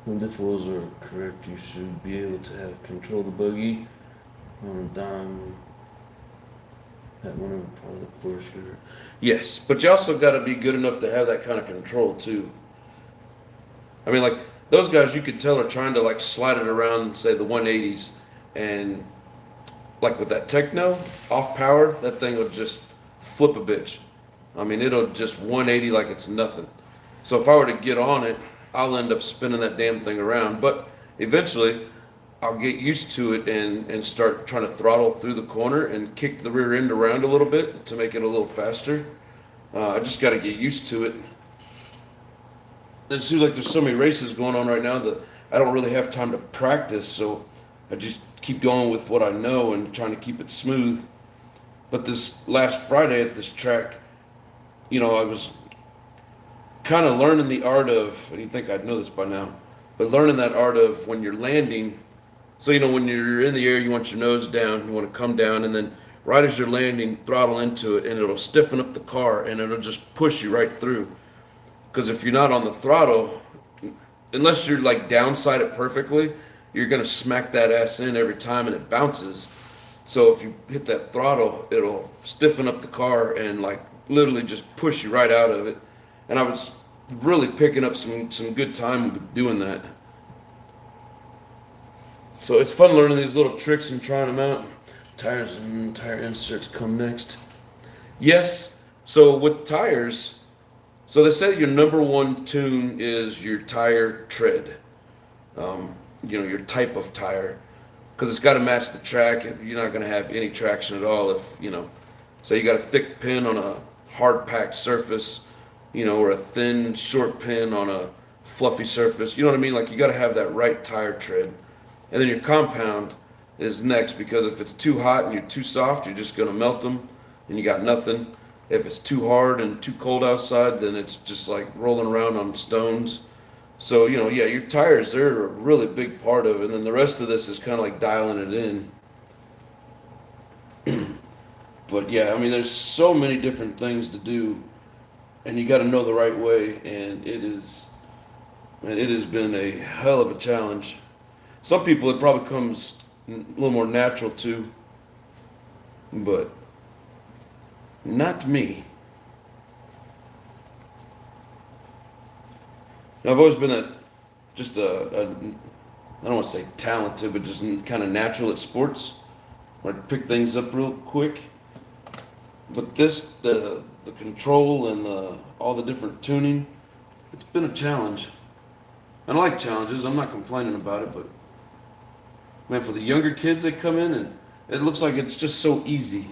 When the rules are correct, you should be able to have control of the buggy on a dime at one of part of the course. Yes, but you also got to be good enough to have that kind of control too. I mean, like those guys, you could tell are trying to like slide it around, say the 180s, and like with that techno off power, that thing will just flip a bitch. I mean, it'll just 180 like it's nothing. So if I were to get on it, I'll end up spinning that damn thing around. But eventually, I'll get used to it and start trying to throttle through the corner and kick the rear end around a little bit to make it a little faster. I just got to get used to it. It seems like there's so many races going on right now that I don't really have time to practice, so I just keep going with what I know and trying to keep it smooth. But this last Friday at this track, I was kind of learning the art of, and you think I'd know this by now, but learning that art of when you're landing. So, when you're in the air, you want your nose down, you want to come down, and then right as you're landing, throttle into it, and it'll stiffen up the car, and it'll just push you right through. Because if you're not on the throttle, unless you're like downside it perfectly, you're going to smack that ass in every time and it bounces. So if you hit that throttle, it'll stiffen up the car and like literally just push you right out of it. And I was really picking up some good time with doing that. So it's fun learning these little tricks and trying them out. Tires and tire inserts come next. Yes, so with tires, so they say your number one tune is your tire tread. Your type of tire, because it's got to match the track. You're not going to have any traction at all if say you got a thick pin on a hard packed surface, or a thin short pin on a fluffy surface. You know what I mean? Like you got to have that right tire tread. And then your compound is next, because if it's too hot and you're too soft, you're just going to melt them and you got nothing. If it's too hard and too cold outside, then it's just like rolling around on stones. So, your tires, they're a really big part of it. And then the rest of this is kind of like dialing it in. But yeah, I mean, there's so many different things to do, and you got to know the right way. And it has been a hell of a challenge. Some people, it probably comes a little more natural to, but not me. I've always been I don't want to say talented, but just kind of natural at sports, where I pick things up real quick. But the control and all the different tuning, it's been a challenge. And I like challenges. I'm not complaining about it, but man, for the younger kids, they come in and it looks like it's just so easy.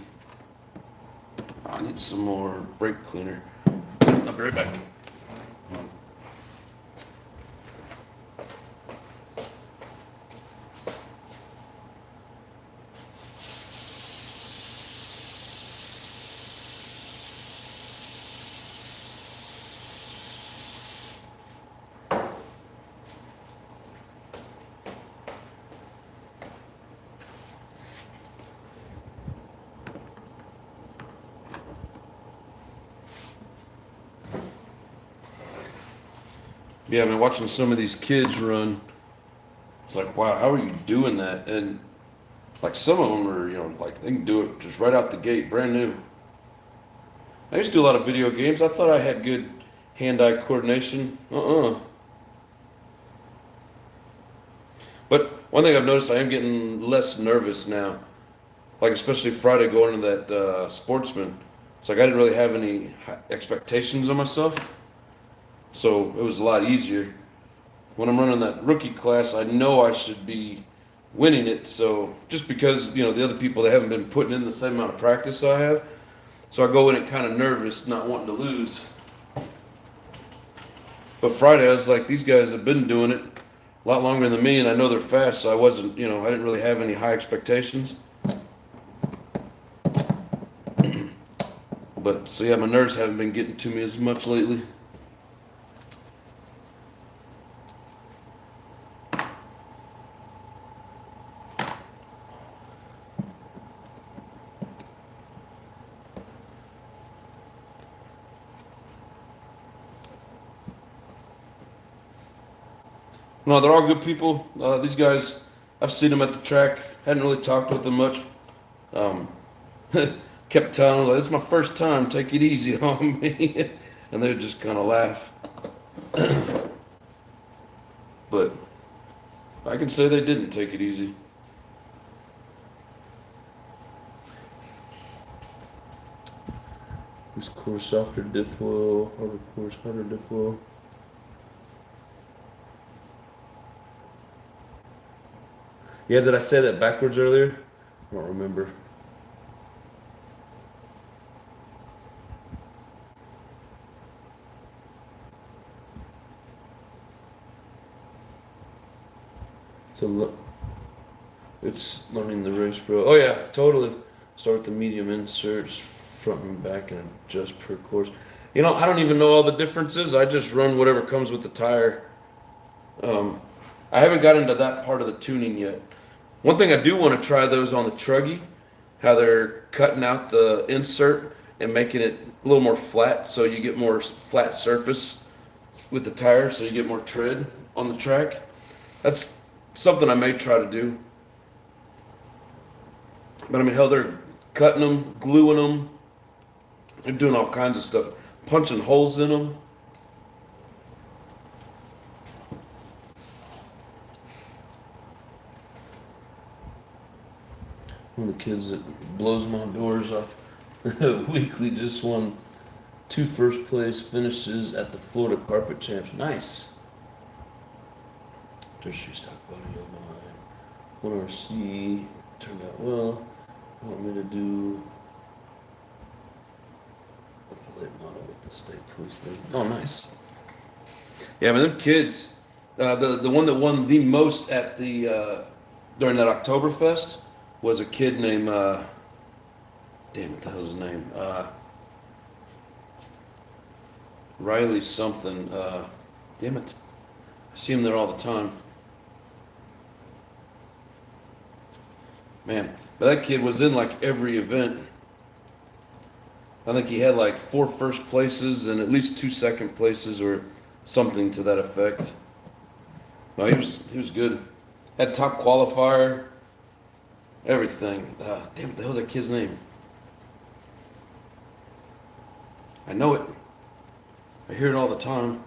I need some more brake cleaner. I'll be right back. Yeah, I mean, watching some of these kids run, it's like, wow, how are you doing that? And like some of them are, like they can do it just right out the gate, brand new. I used to do a lot of video games. I thought I had good hand-eye coordination. But one thing I've noticed, I am getting less nervous now. Like especially Friday going to that Sportsman. It's like I didn't really have any expectations on myself. So it was a lot easier. When I'm running that rookie class, I know I should be winning it. So just because, the other people, they haven't been putting in the same amount of practice I have. So I go in it kind of nervous, not wanting to lose. But Friday, I was like, these guys have been doing it a lot longer than me, and I know they're fast, so I wasn't, I didn't really have any high expectations. But, so yeah, my nerves haven't been getting to me as much lately. No, they're all good people. These guys, I've seen them at the track. Hadn't really talked with them much. Um, kept telling them, like, "This is my first time. Take it easy on me," and they would just kind of laugh. But I can say they didn't take it easy. This course softer diff oil, harder course harder diff oil. Yeah, did I say that backwards earlier? I don't remember. So look, it's learning the race pro. Oh yeah, totally. Start with the medium inserts, front and back, and adjust per course. You know, I don't even know all the differences. I just run whatever comes with the tire. Um, I haven't got into that part of the tuning yet. One thing I do want to try those on the truggy, how they're cutting out the insert and making it a little more flat, so you get more flat surface with the tire, so you get more tread on the track. That's something I may try to do. But I mean, hell, they're cutting them, gluing them, they're doing all kinds of stuff, punching holes in them. One of the kids that blows my doors off weekly just won 2 first place finishes at the Florida Carpet Champs. Nice. Tertiary stock body of mine. 1RC turned out well. Want me to do a plate model with the state police thing. Oh, nice. Yeah, but them kids, the one that won the most at the during that Oktoberfest was a kid named damn, what the hell's his name? Riley something. Damn it, I see him there all the time. Man, but that kid was in like every event. I think he had like 4 first places and at least 2 second places or something to that effect. No, he was good. Had top qualifier, everything. Damn, what the hell's that kid's name? I know it. I hear it all the time.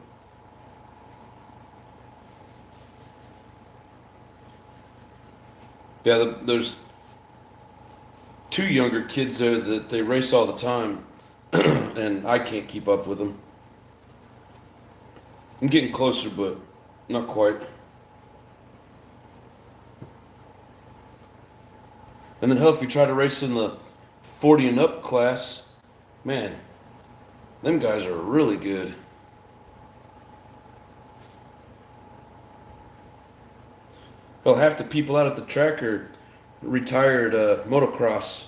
Yeah, there's 2 younger kids there that they race all the time, and I can't keep up with them. I'm getting closer, but not quite. And then hell, if you try to race in the 40 and up class, man, them guys are really good. Well, half the people out at the track are retired motocross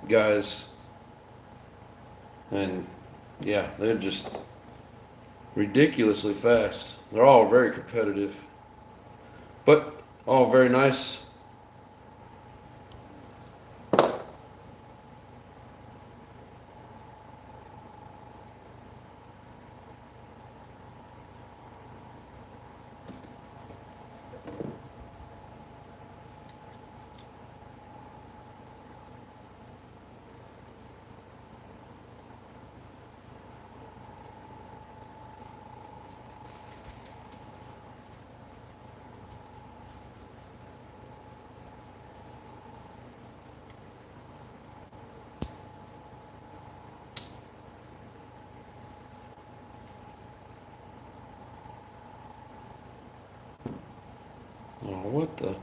guys, and yeah, they're just ridiculously fast. They're all very competitive, but all very nice. Oh, what the?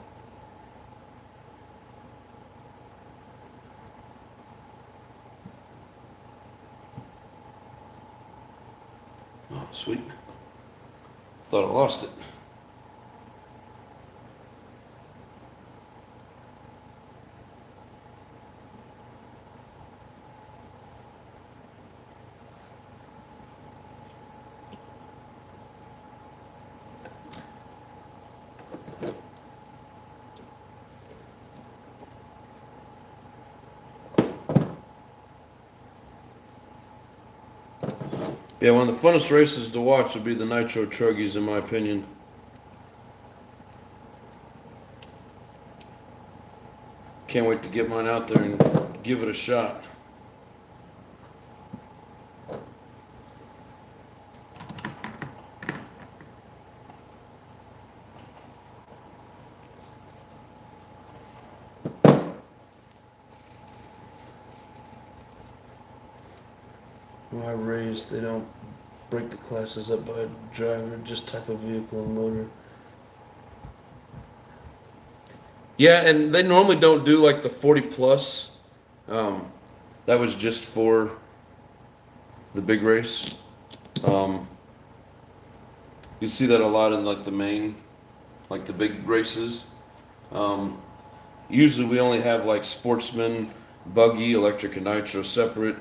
Oh, sweet. Thought I lost it. Yeah, one of the funnest races to watch would be the Nitro Truggies, in my opinion. Can't wait to get mine out there and give it a shot. When I race, they don't break the classes up by driver, just type of vehicle and motor. Yeah, and they normally don't do like the 40 plus. That was just for the big race. You see that a lot in like the main, like the big races. Um, Usually we only have like sportsman, buggy, electric and nitro separate,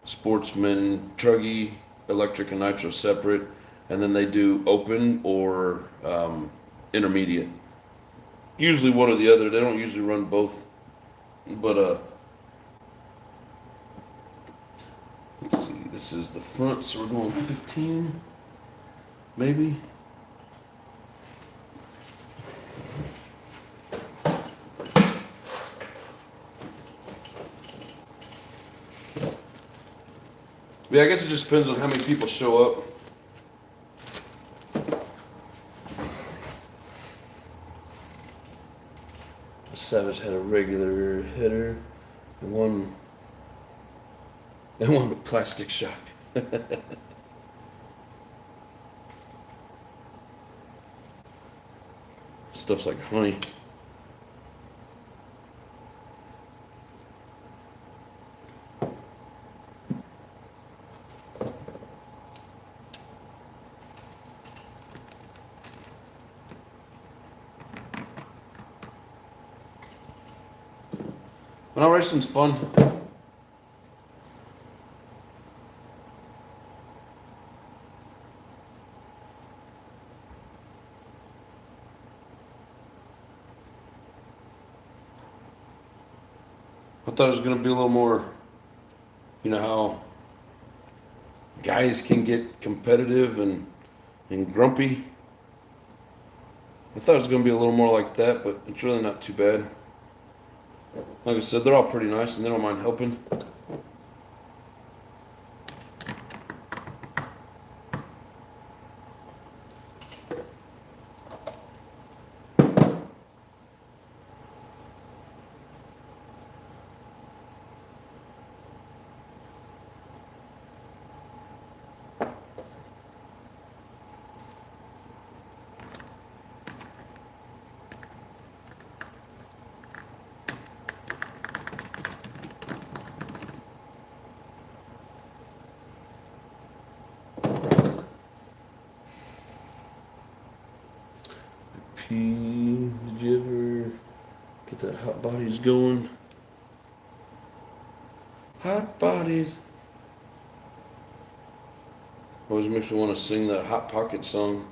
sportsman, truggy, electric and nitro separate, and then they do open or intermediate. Usually one or the other. They don't usually run both. But let's see. This is the front, so we're going 15, maybe. Yeah, I guess it just depends on how many people show up. Savage had a regular header and one with plastic shock. Stuff's like honey. When racing's fun. I thought it was going to be a little more, you know, how guys can get competitive and grumpy. I thought it was going to be a little more like that, but it's really not too bad. Like I said, they're all pretty nice and they don't mind helping. Did you ever get that hot bodies going? Hot bodies. Always makes me want to sing that Hot Pocket song.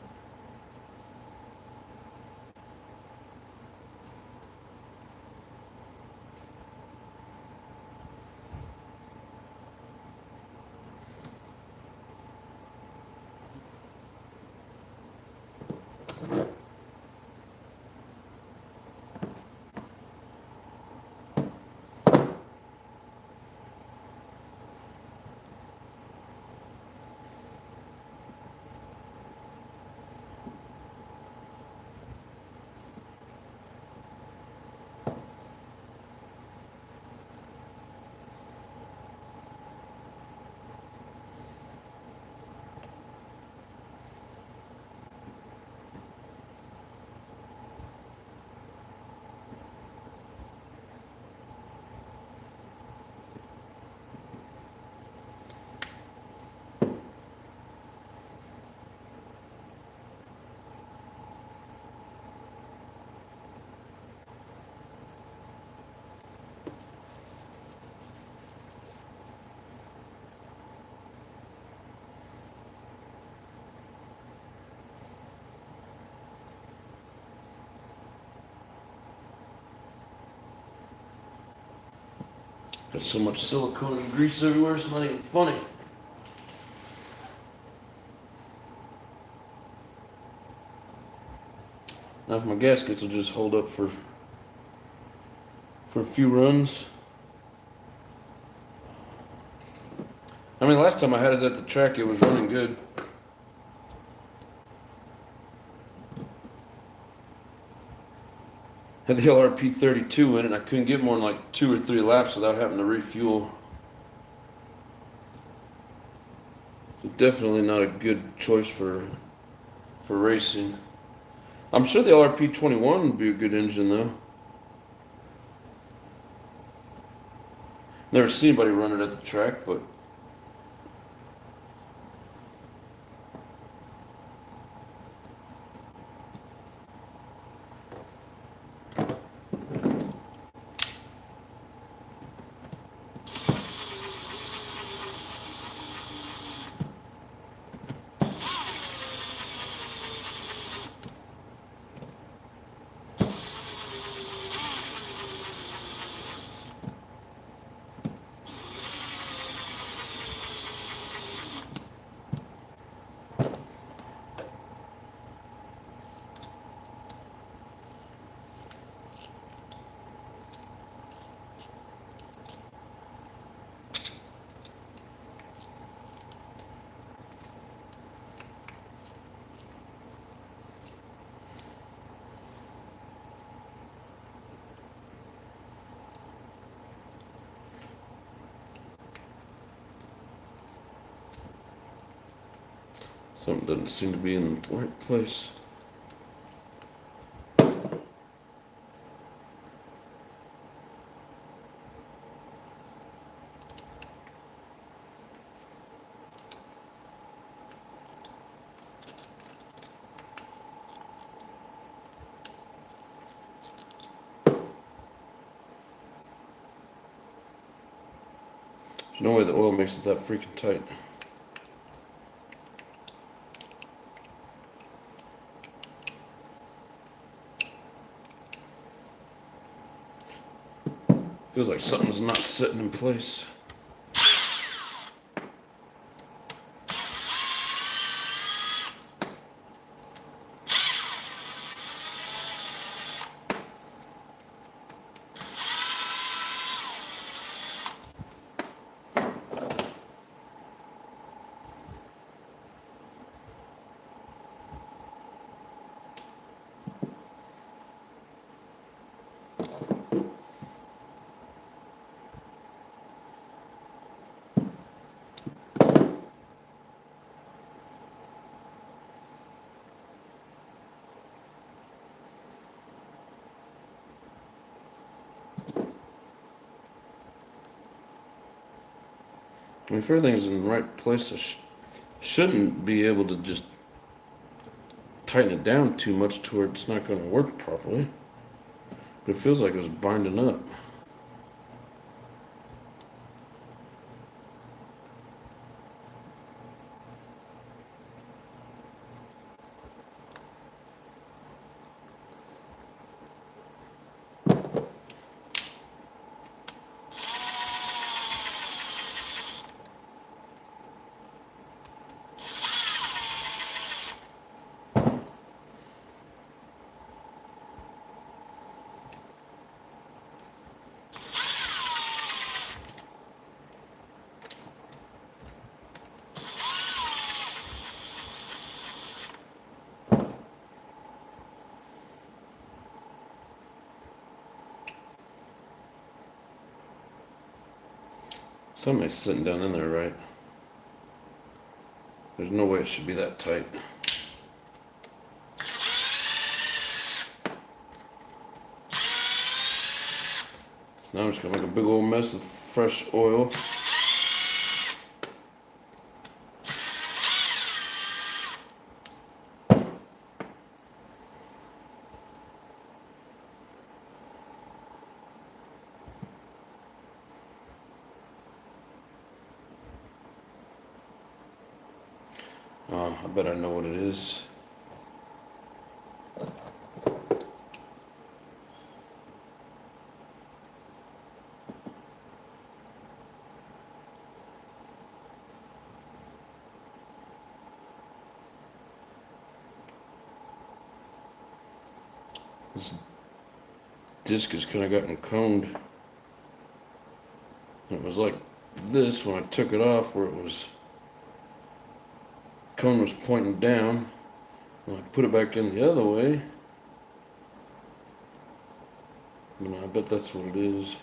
Got so much silicone and grease everywhere, it's not even funny. Now if my gaskets will just hold up for for a few runs. I mean, last time I had it at the track, it was running good. Had the LRP 32 in it, and I couldn't get more than like 2 or 3 laps without having to refuel. So definitely not a good choice for racing. I'm sure the LRP 21 would be a good engine though. Never seen anybody run it at the track, but something doesn't seem to be in the right place. There's no way the oil makes it that freaking tight. Feels like something's not sitting in place. I mean, if everything's in the right place, I shouldn't be able to just tighten it down too much to where it's not going to work properly. But it feels like it was binding up. Something's sitting down in there, right? There's no way it should be that tight. So now I'm just gonna make a big old mess of fresh oil. I bet I know what it is. disc has kind of gotten coned. And it was like this when I took it off, where it was cone was pointing down. When I put it back in the other way, I bet that's what it is.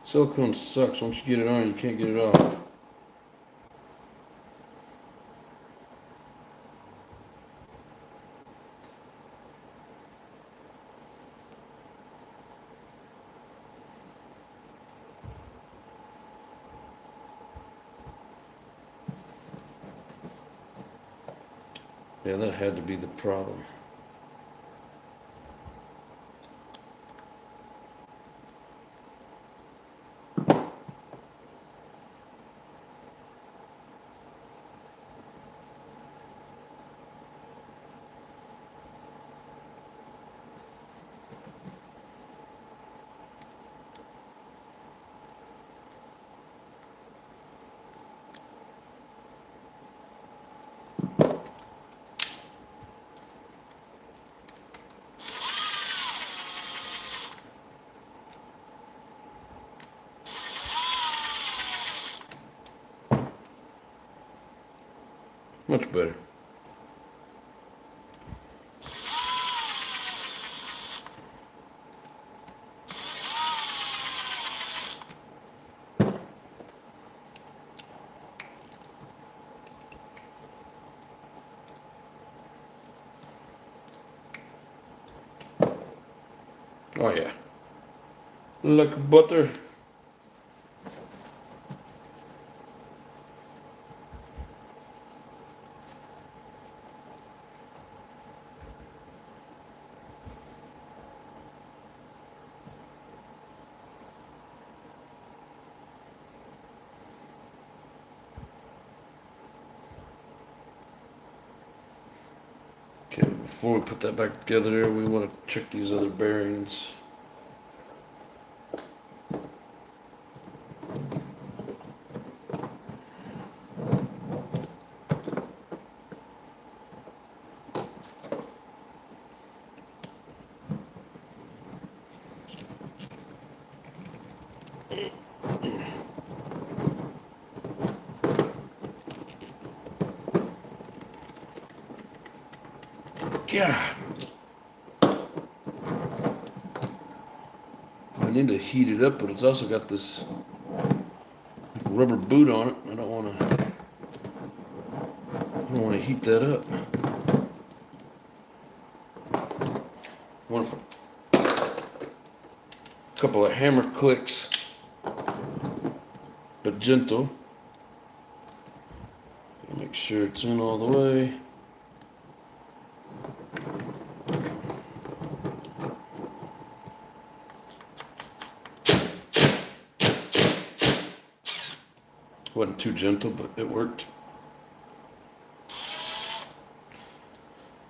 Silicone sucks. Once you get it on, you can't get it off. Yeah, that had to be the problem. Much better. Oh yeah. Like butter. Okay, before we put that back together, we want to check these other bearings. Yeah. I need to heat it up, but it's also got this rubber boot on it. I don't want to heat that up. I want a couple of hammer clicks, but gentle. Make sure it's in all the way. Wasn't too gentle, but it worked.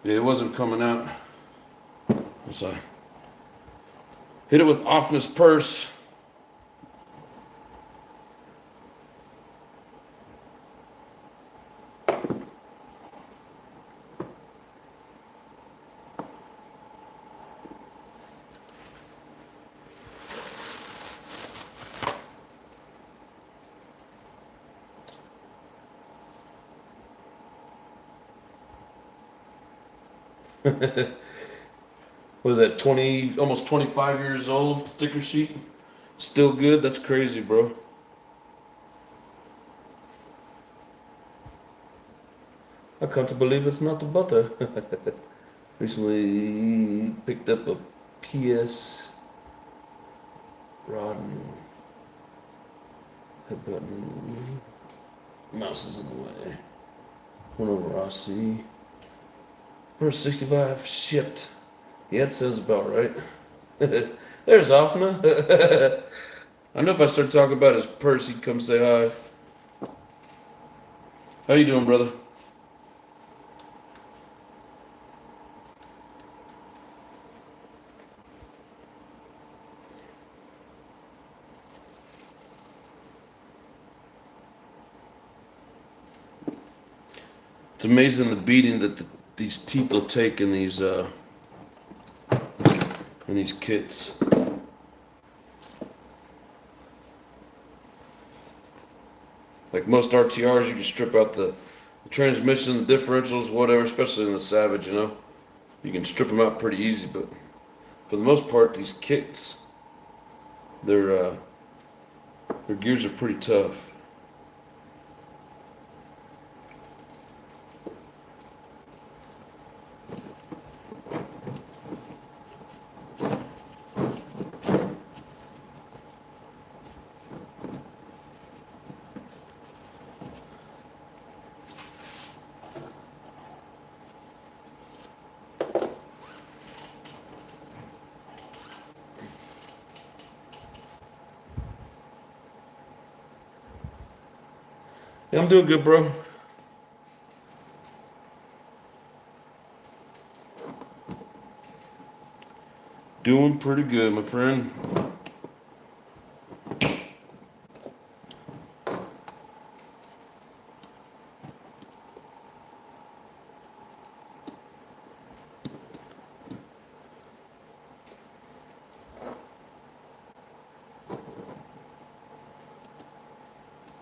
Yeah, it wasn't coming out. So I hit it with Offness purse. What is that, 20, almost 25 years old sticker sheet? Still good? That's crazy, bro. I come to believe it's not the butter. Recently picked up a PS rod and head button. Mouse is in the way. One over Rossi. 165 shipped. Yeah, it says about right. There's Offna. I know if I start talking about his purse, he'd come say hi. How you doing, brother? It's amazing the beating that these teeth will take in these kits. Like most RTRs, you can strip out the transmission, the differentials, whatever, especially in the Savage, you know. You can strip them out pretty easy, but for the most part, these kits, their gears are pretty tough. Yeah, I'm doing good, bro. Doing pretty good, my friend.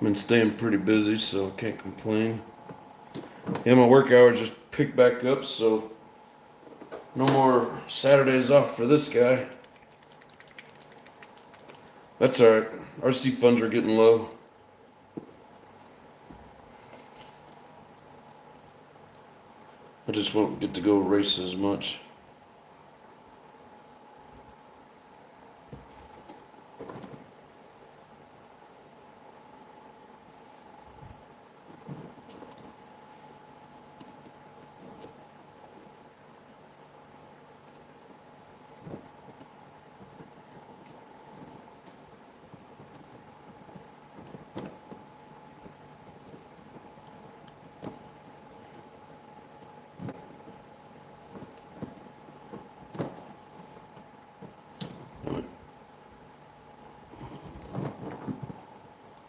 Been staying pretty busy, so I can't complain. Yeah, my work hours just picked back up, so no more Saturdays off for this guy. That's alright. RC funds are getting low. I just won't get to go race as much.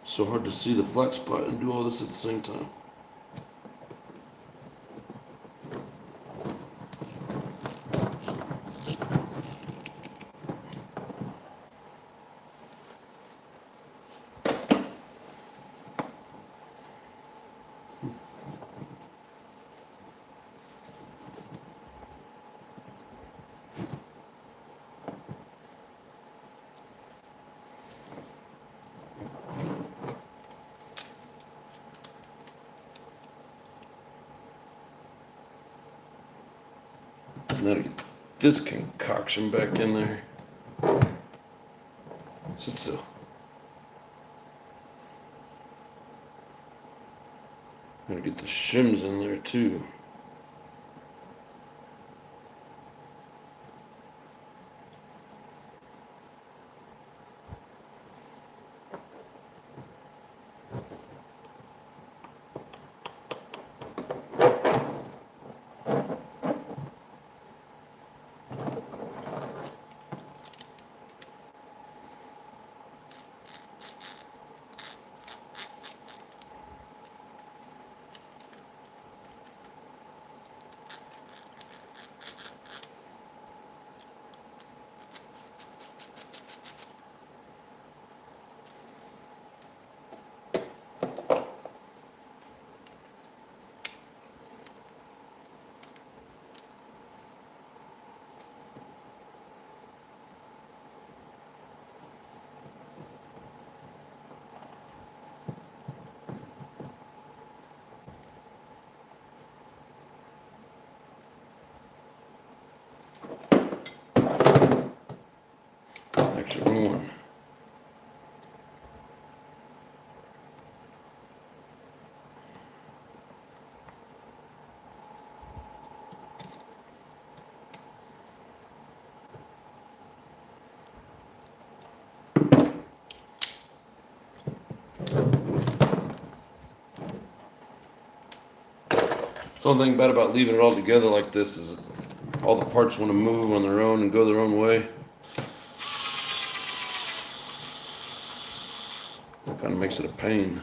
So hard to see the flat spot and do all this at the same time. Now to get this concoction back in there. Sit still. Gotta get the shims in there too. Actually, wrong one. The only thing bad about leaving it all together like this is all the parts want to move on their own and go their own way. Kind of makes it a pain.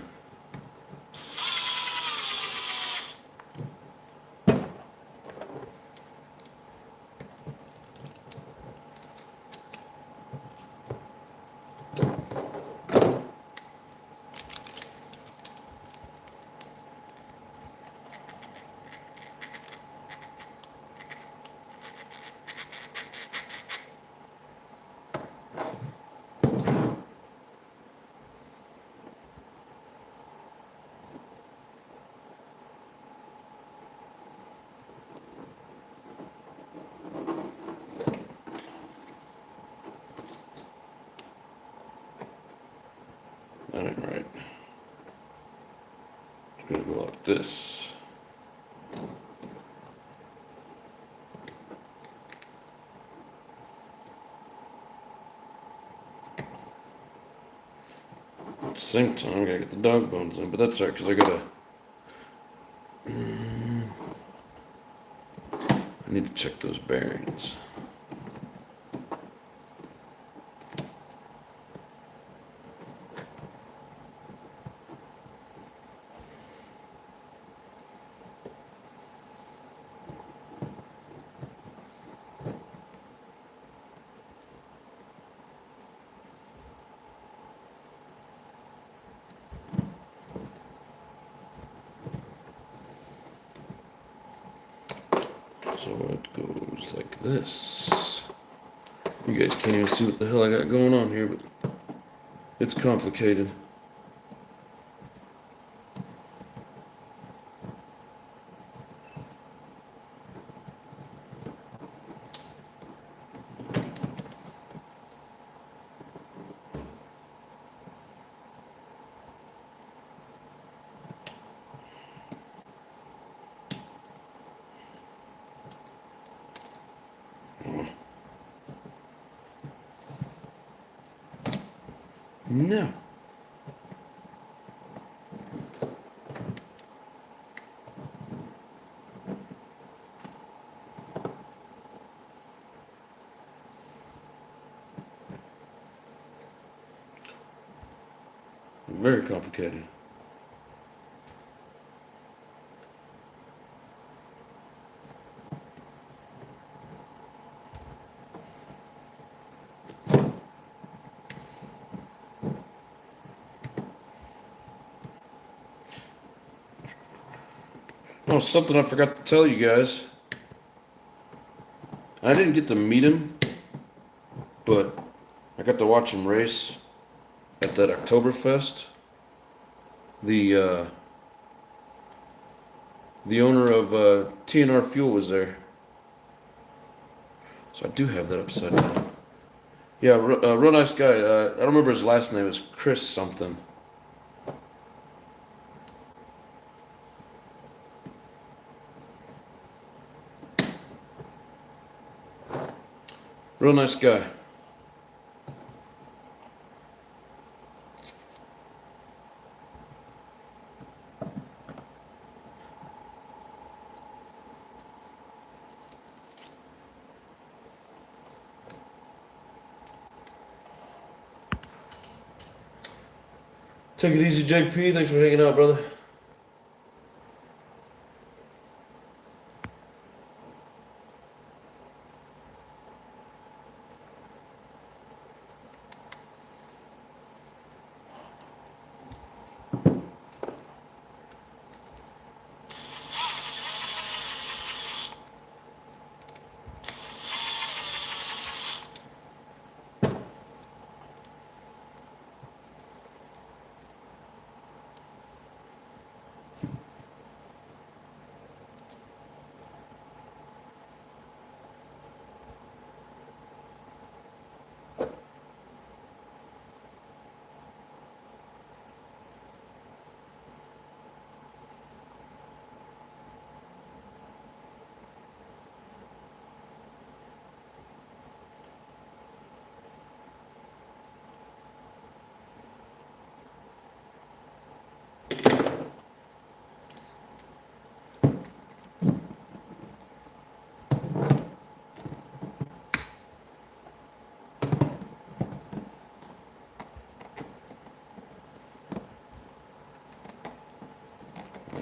this. At the same time, I gotta get the dog bones in, but that's alright, because I gotta. I need to check those bearings. So it goes like this. You guys can't even see what the hell I got going on here, but it's complicated. No. Very complicated. Oh, something I forgot to tell you guys. I didn't get to meet him, but I got to watch him race at that Oktoberfest. The owner of TNR Fuel was there, so I do have that upside down. Yeah, real nice guy. I don't remember his last name. It was Chris something. Real nice guy. Take it easy, JP. Thanks for hanging out, brother.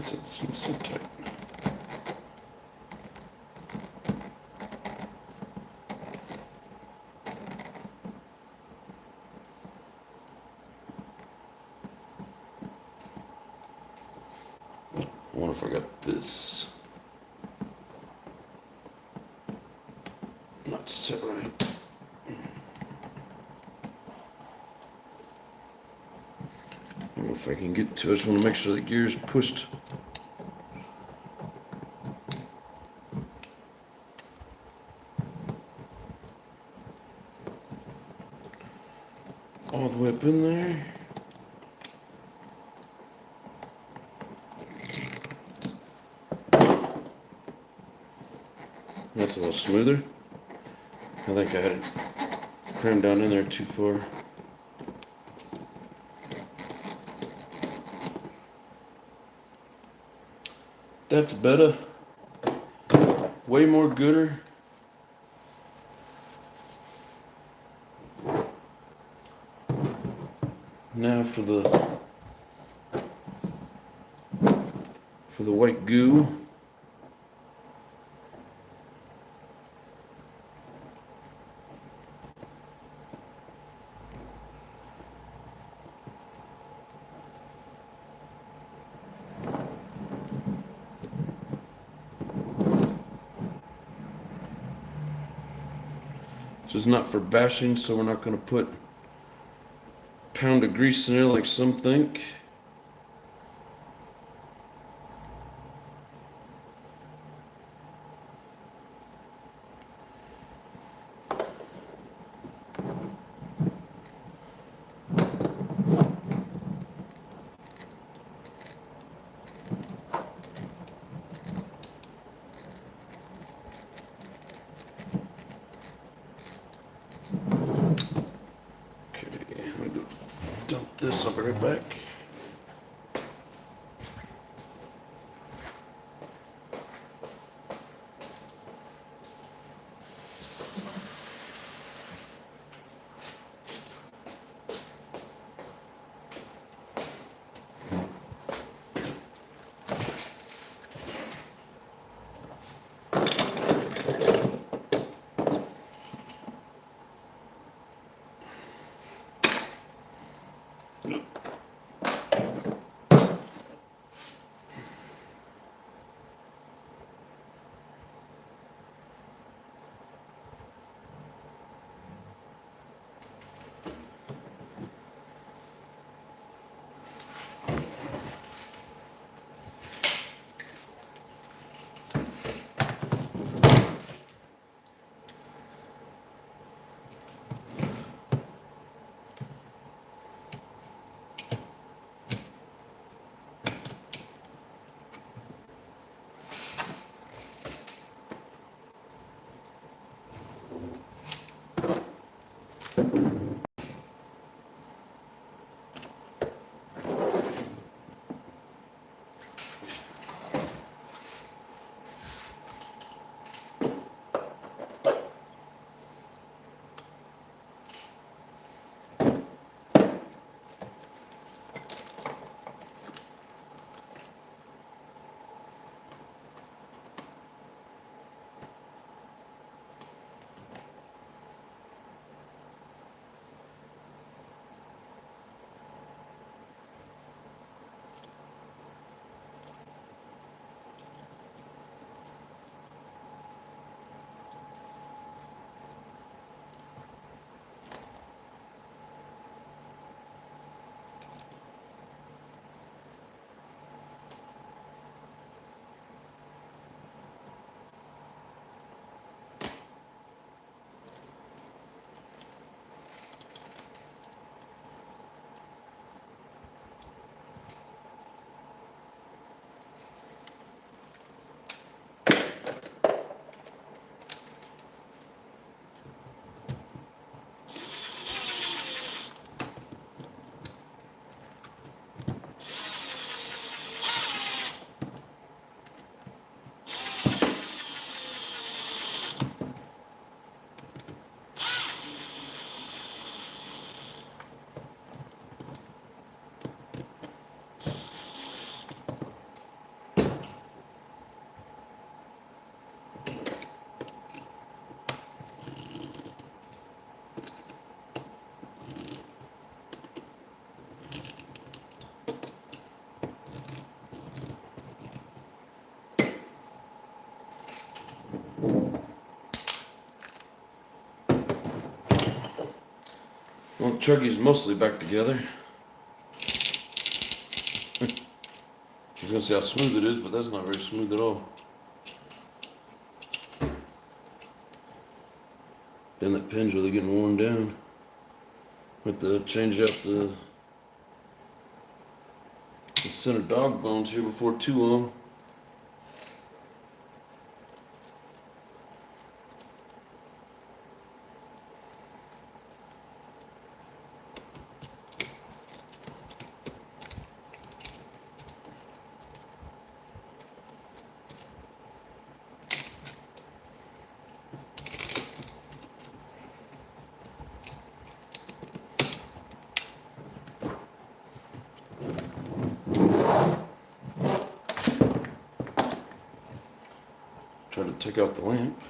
It seems so tight. I wonder if I got this not set right. I don't know if I can get to it. I just want to make sure the gear's pushed. All the way up in there. That's a little smoother. I think I had it crammed down in there too far. That's better. Way more gooder. Now for the white goo. This is not for bashing, so we're not going to put a pound of grease in there like some think. Dump this, I'll be right back. Well, truggy's mostly back together. I was gonna say how smooth it is, but that's not very smooth at all. Then that pin's really getting worn down. With the change out the center dog bones here before too long. Try to take out the lamp.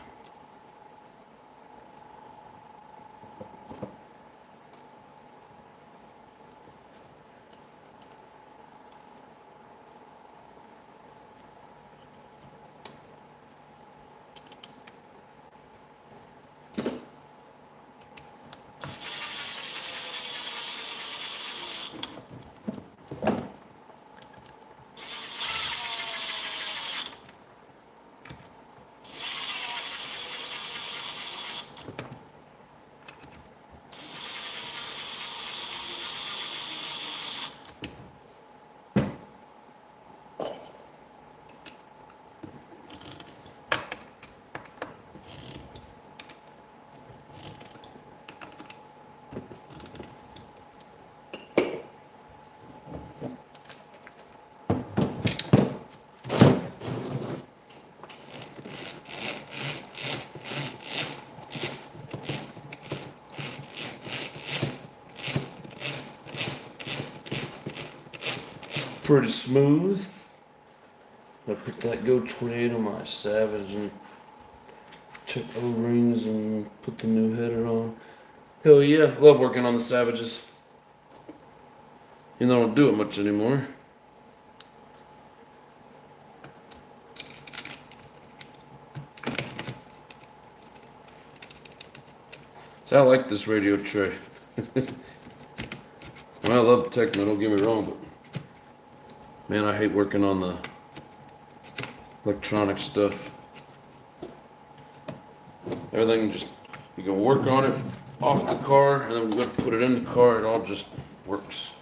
Pretty smooth. I picked that Go 28 on my Savage and check O-rings and put the new header on. Hell yeah, love working on the Savages. Even though I don't do it much anymore. So I like this radio tray. I love techno, don't get me wrong, but man, I hate working on the electronic stuff. Everything just, you can work on it off the car, and then when you go to put it in the car, it all just works.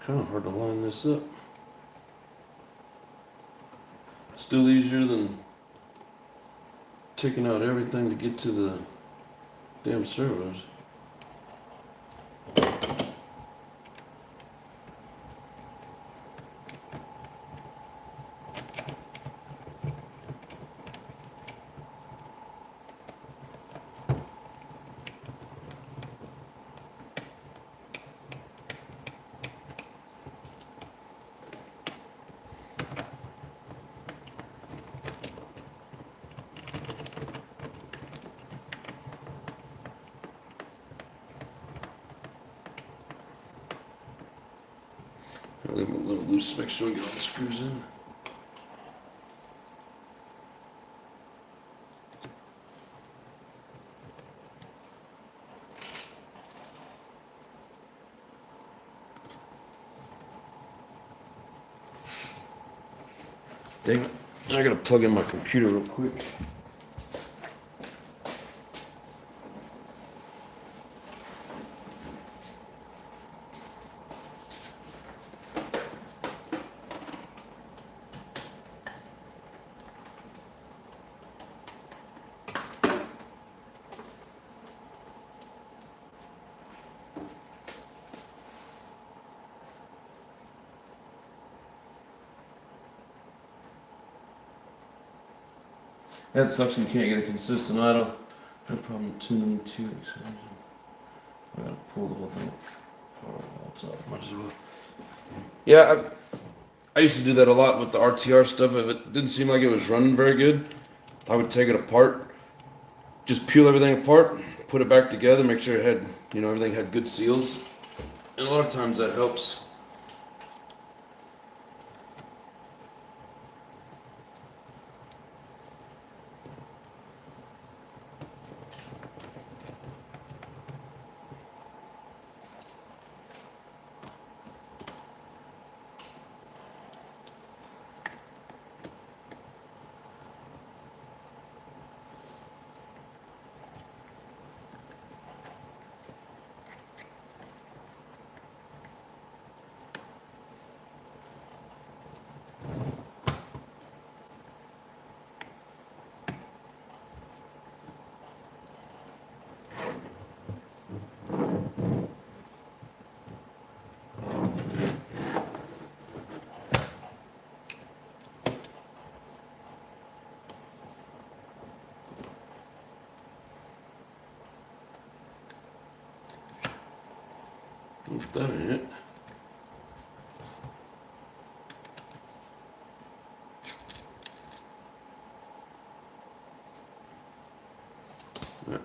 Kind of hard to line this up. Still easier than taking out everything to get to the damn servos. I'll leave them a little loose to make sure we get all the screws in. Dang it. I gotta plug in my computer real quick. That sucks when you can't get a consistent idle. No problem tuning to it. So I gotta pull the whole thing apart. It's off. Might as well. Yeah, I used to do that a lot with the RTR stuff. If it didn't seem like it was running very good, I would take it apart, just peel everything apart, put it back together, make sure it had, everything had good seals. And a lot of times that helps. Put that in it.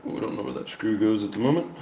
We don't know where that screw goes at the moment.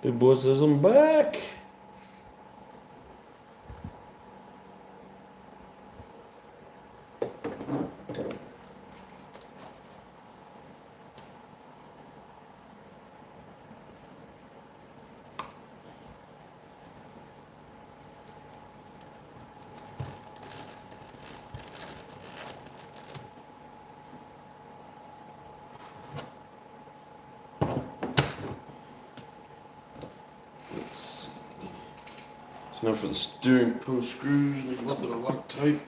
Big boy says I'm back. Let's see. So now for the steering post screws, need a little bit of Loctite.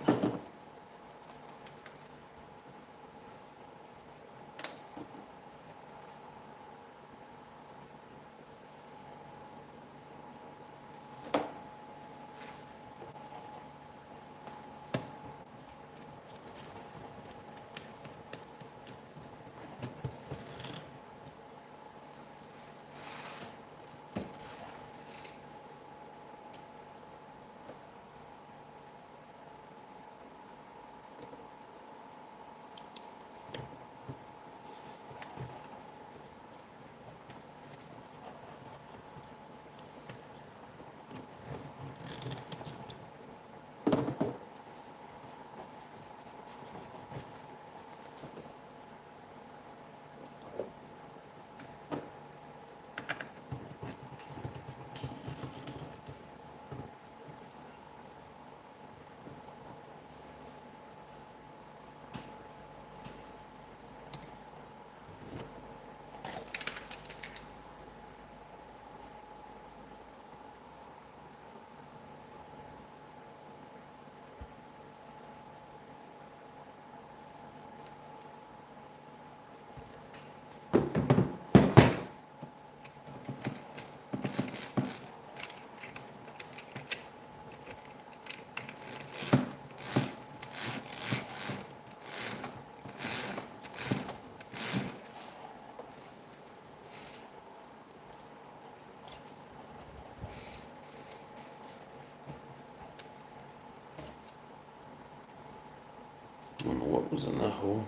I don't know what was in that hole.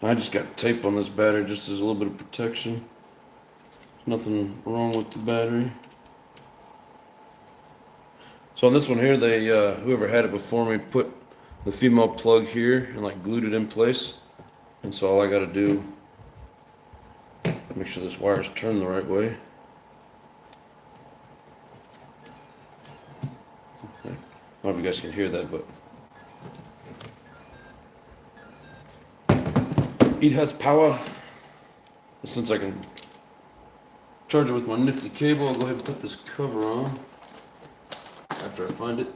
I just got tape on this battery just as a little bit of protection. There's nothing wrong with the battery. So on this one here, they whoever had it before me put the female plug here and like glued it in place. And so all I got to do, make sure this wire's turned the right way. I don't know if you guys can hear that, but it has power. Since I can charge it with my nifty cable, I'll go ahead and put this cover on after I find it.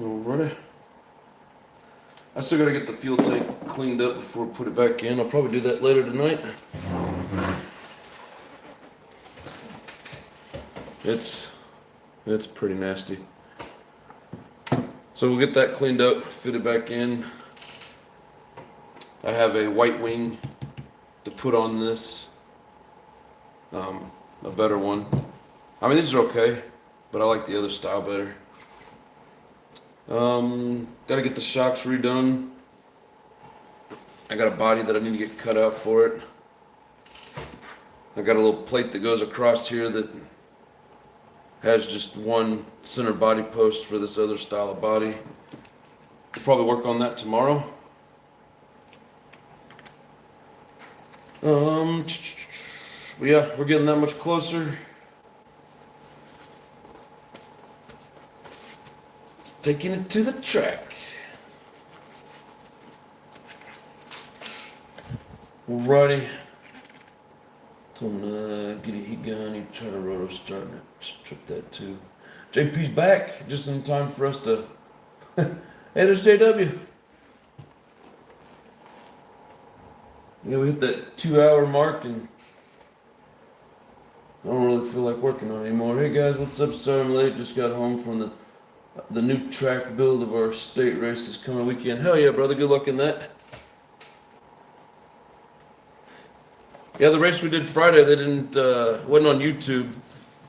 Alrighty. I still gotta get the fuel tank cleaned up before I put it back in. I'll probably do that later tonight. It's pretty nasty. So we'll get that cleaned up, fit it back in. I have a white wing to put on this. A better one. I mean, these are okay, but I like the other style better. Gotta get the shocks redone. I got a body that I need to get cut out for it. I got a little plate that goes across here that has just one center body post for this other style of body. We'll probably work on that tomorrow. But yeah, we're getting that much closer. Taking it to the track. Alrighty. Told him to get a heat gun. He tried a roto start and it tripped that too. JP's back just in time for us to. Hey, there's JW. Yeah, we hit that 2-hour mark and I don't really feel like working on it anymore. Hey guys, what's up? Sorry I'm late. Just got home from the new track build of our state race this coming weekend. Hell yeah, brother. Good luck in that. Yeah, the race we did Friday, they didn't, wasn't on YouTube,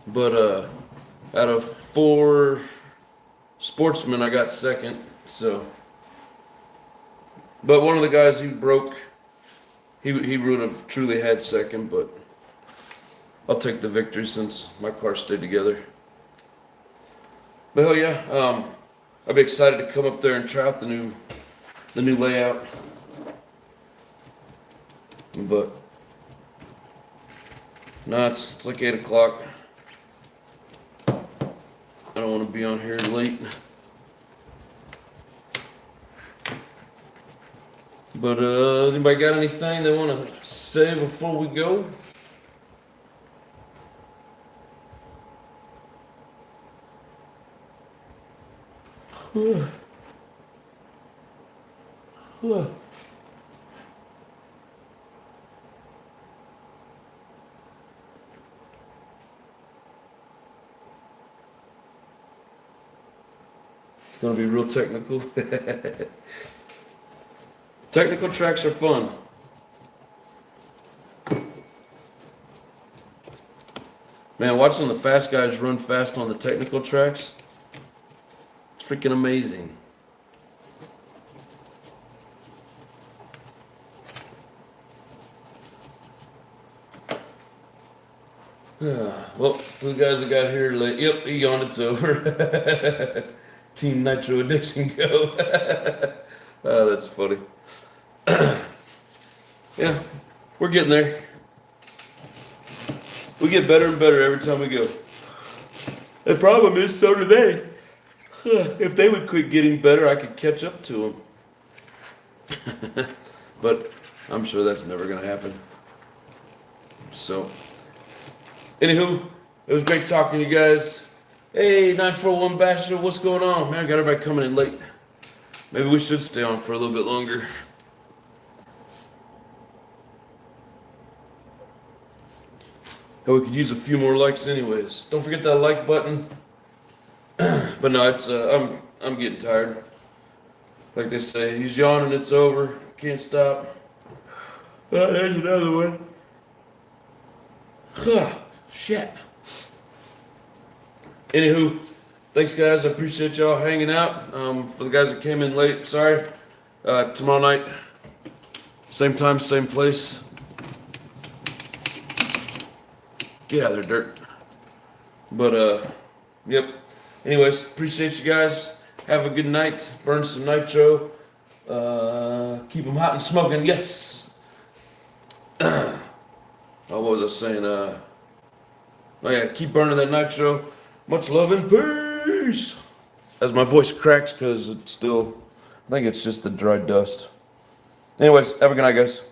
but out of 4 sportsmen, I got second, so. But one of the guys, he broke, he would have truly had second, but I'll take the victory since my car stayed together. But hell yeah, I'd be excited to come up there and try out the new layout. But no, it's like 8 o'clock. I don't want to be on here late. But has anybody got anything they want to say before we go? It's gonna be real technical. Technical tracks are fun. Man, watching the fast guys run fast on the technical tracks, it's freaking amazing. Well, the guys that got here late, yep, he yawned, it's over. Team Nitro Addiction go. Oh, that's funny. Yeah, we're getting there. We get better and better every time we go. The problem is, so do they. If they would quit getting better, I could catch up to them. But I'm sure that's never going to happen. So, anywho, it was great talking to you guys. Hey, 941 Bachelor, what's going on? Man, I got everybody coming in late. Maybe we should stay on for a little bit longer. Hell, we could use a few more likes anyways. Don't forget that like button. But no, it's I'm getting tired. Like they say, he's yawning, it's over. Can't stop. There's another one. Shit. Anywho, thanks guys. I appreciate y'all hanging out. For the guys that came in late, sorry. Tomorrow night, same time, same place. Get out of there, dirt. But yep. Anyways, appreciate you guys. Have a good night. Burn some nitro. Keep them hot and smoking. Yes. Oh, what was I saying? Oh yeah, keep burning that nitro. Much love and peace. As my voice cracks because it's still, I think it's just the dry dust. Anyways, have a good night, guys.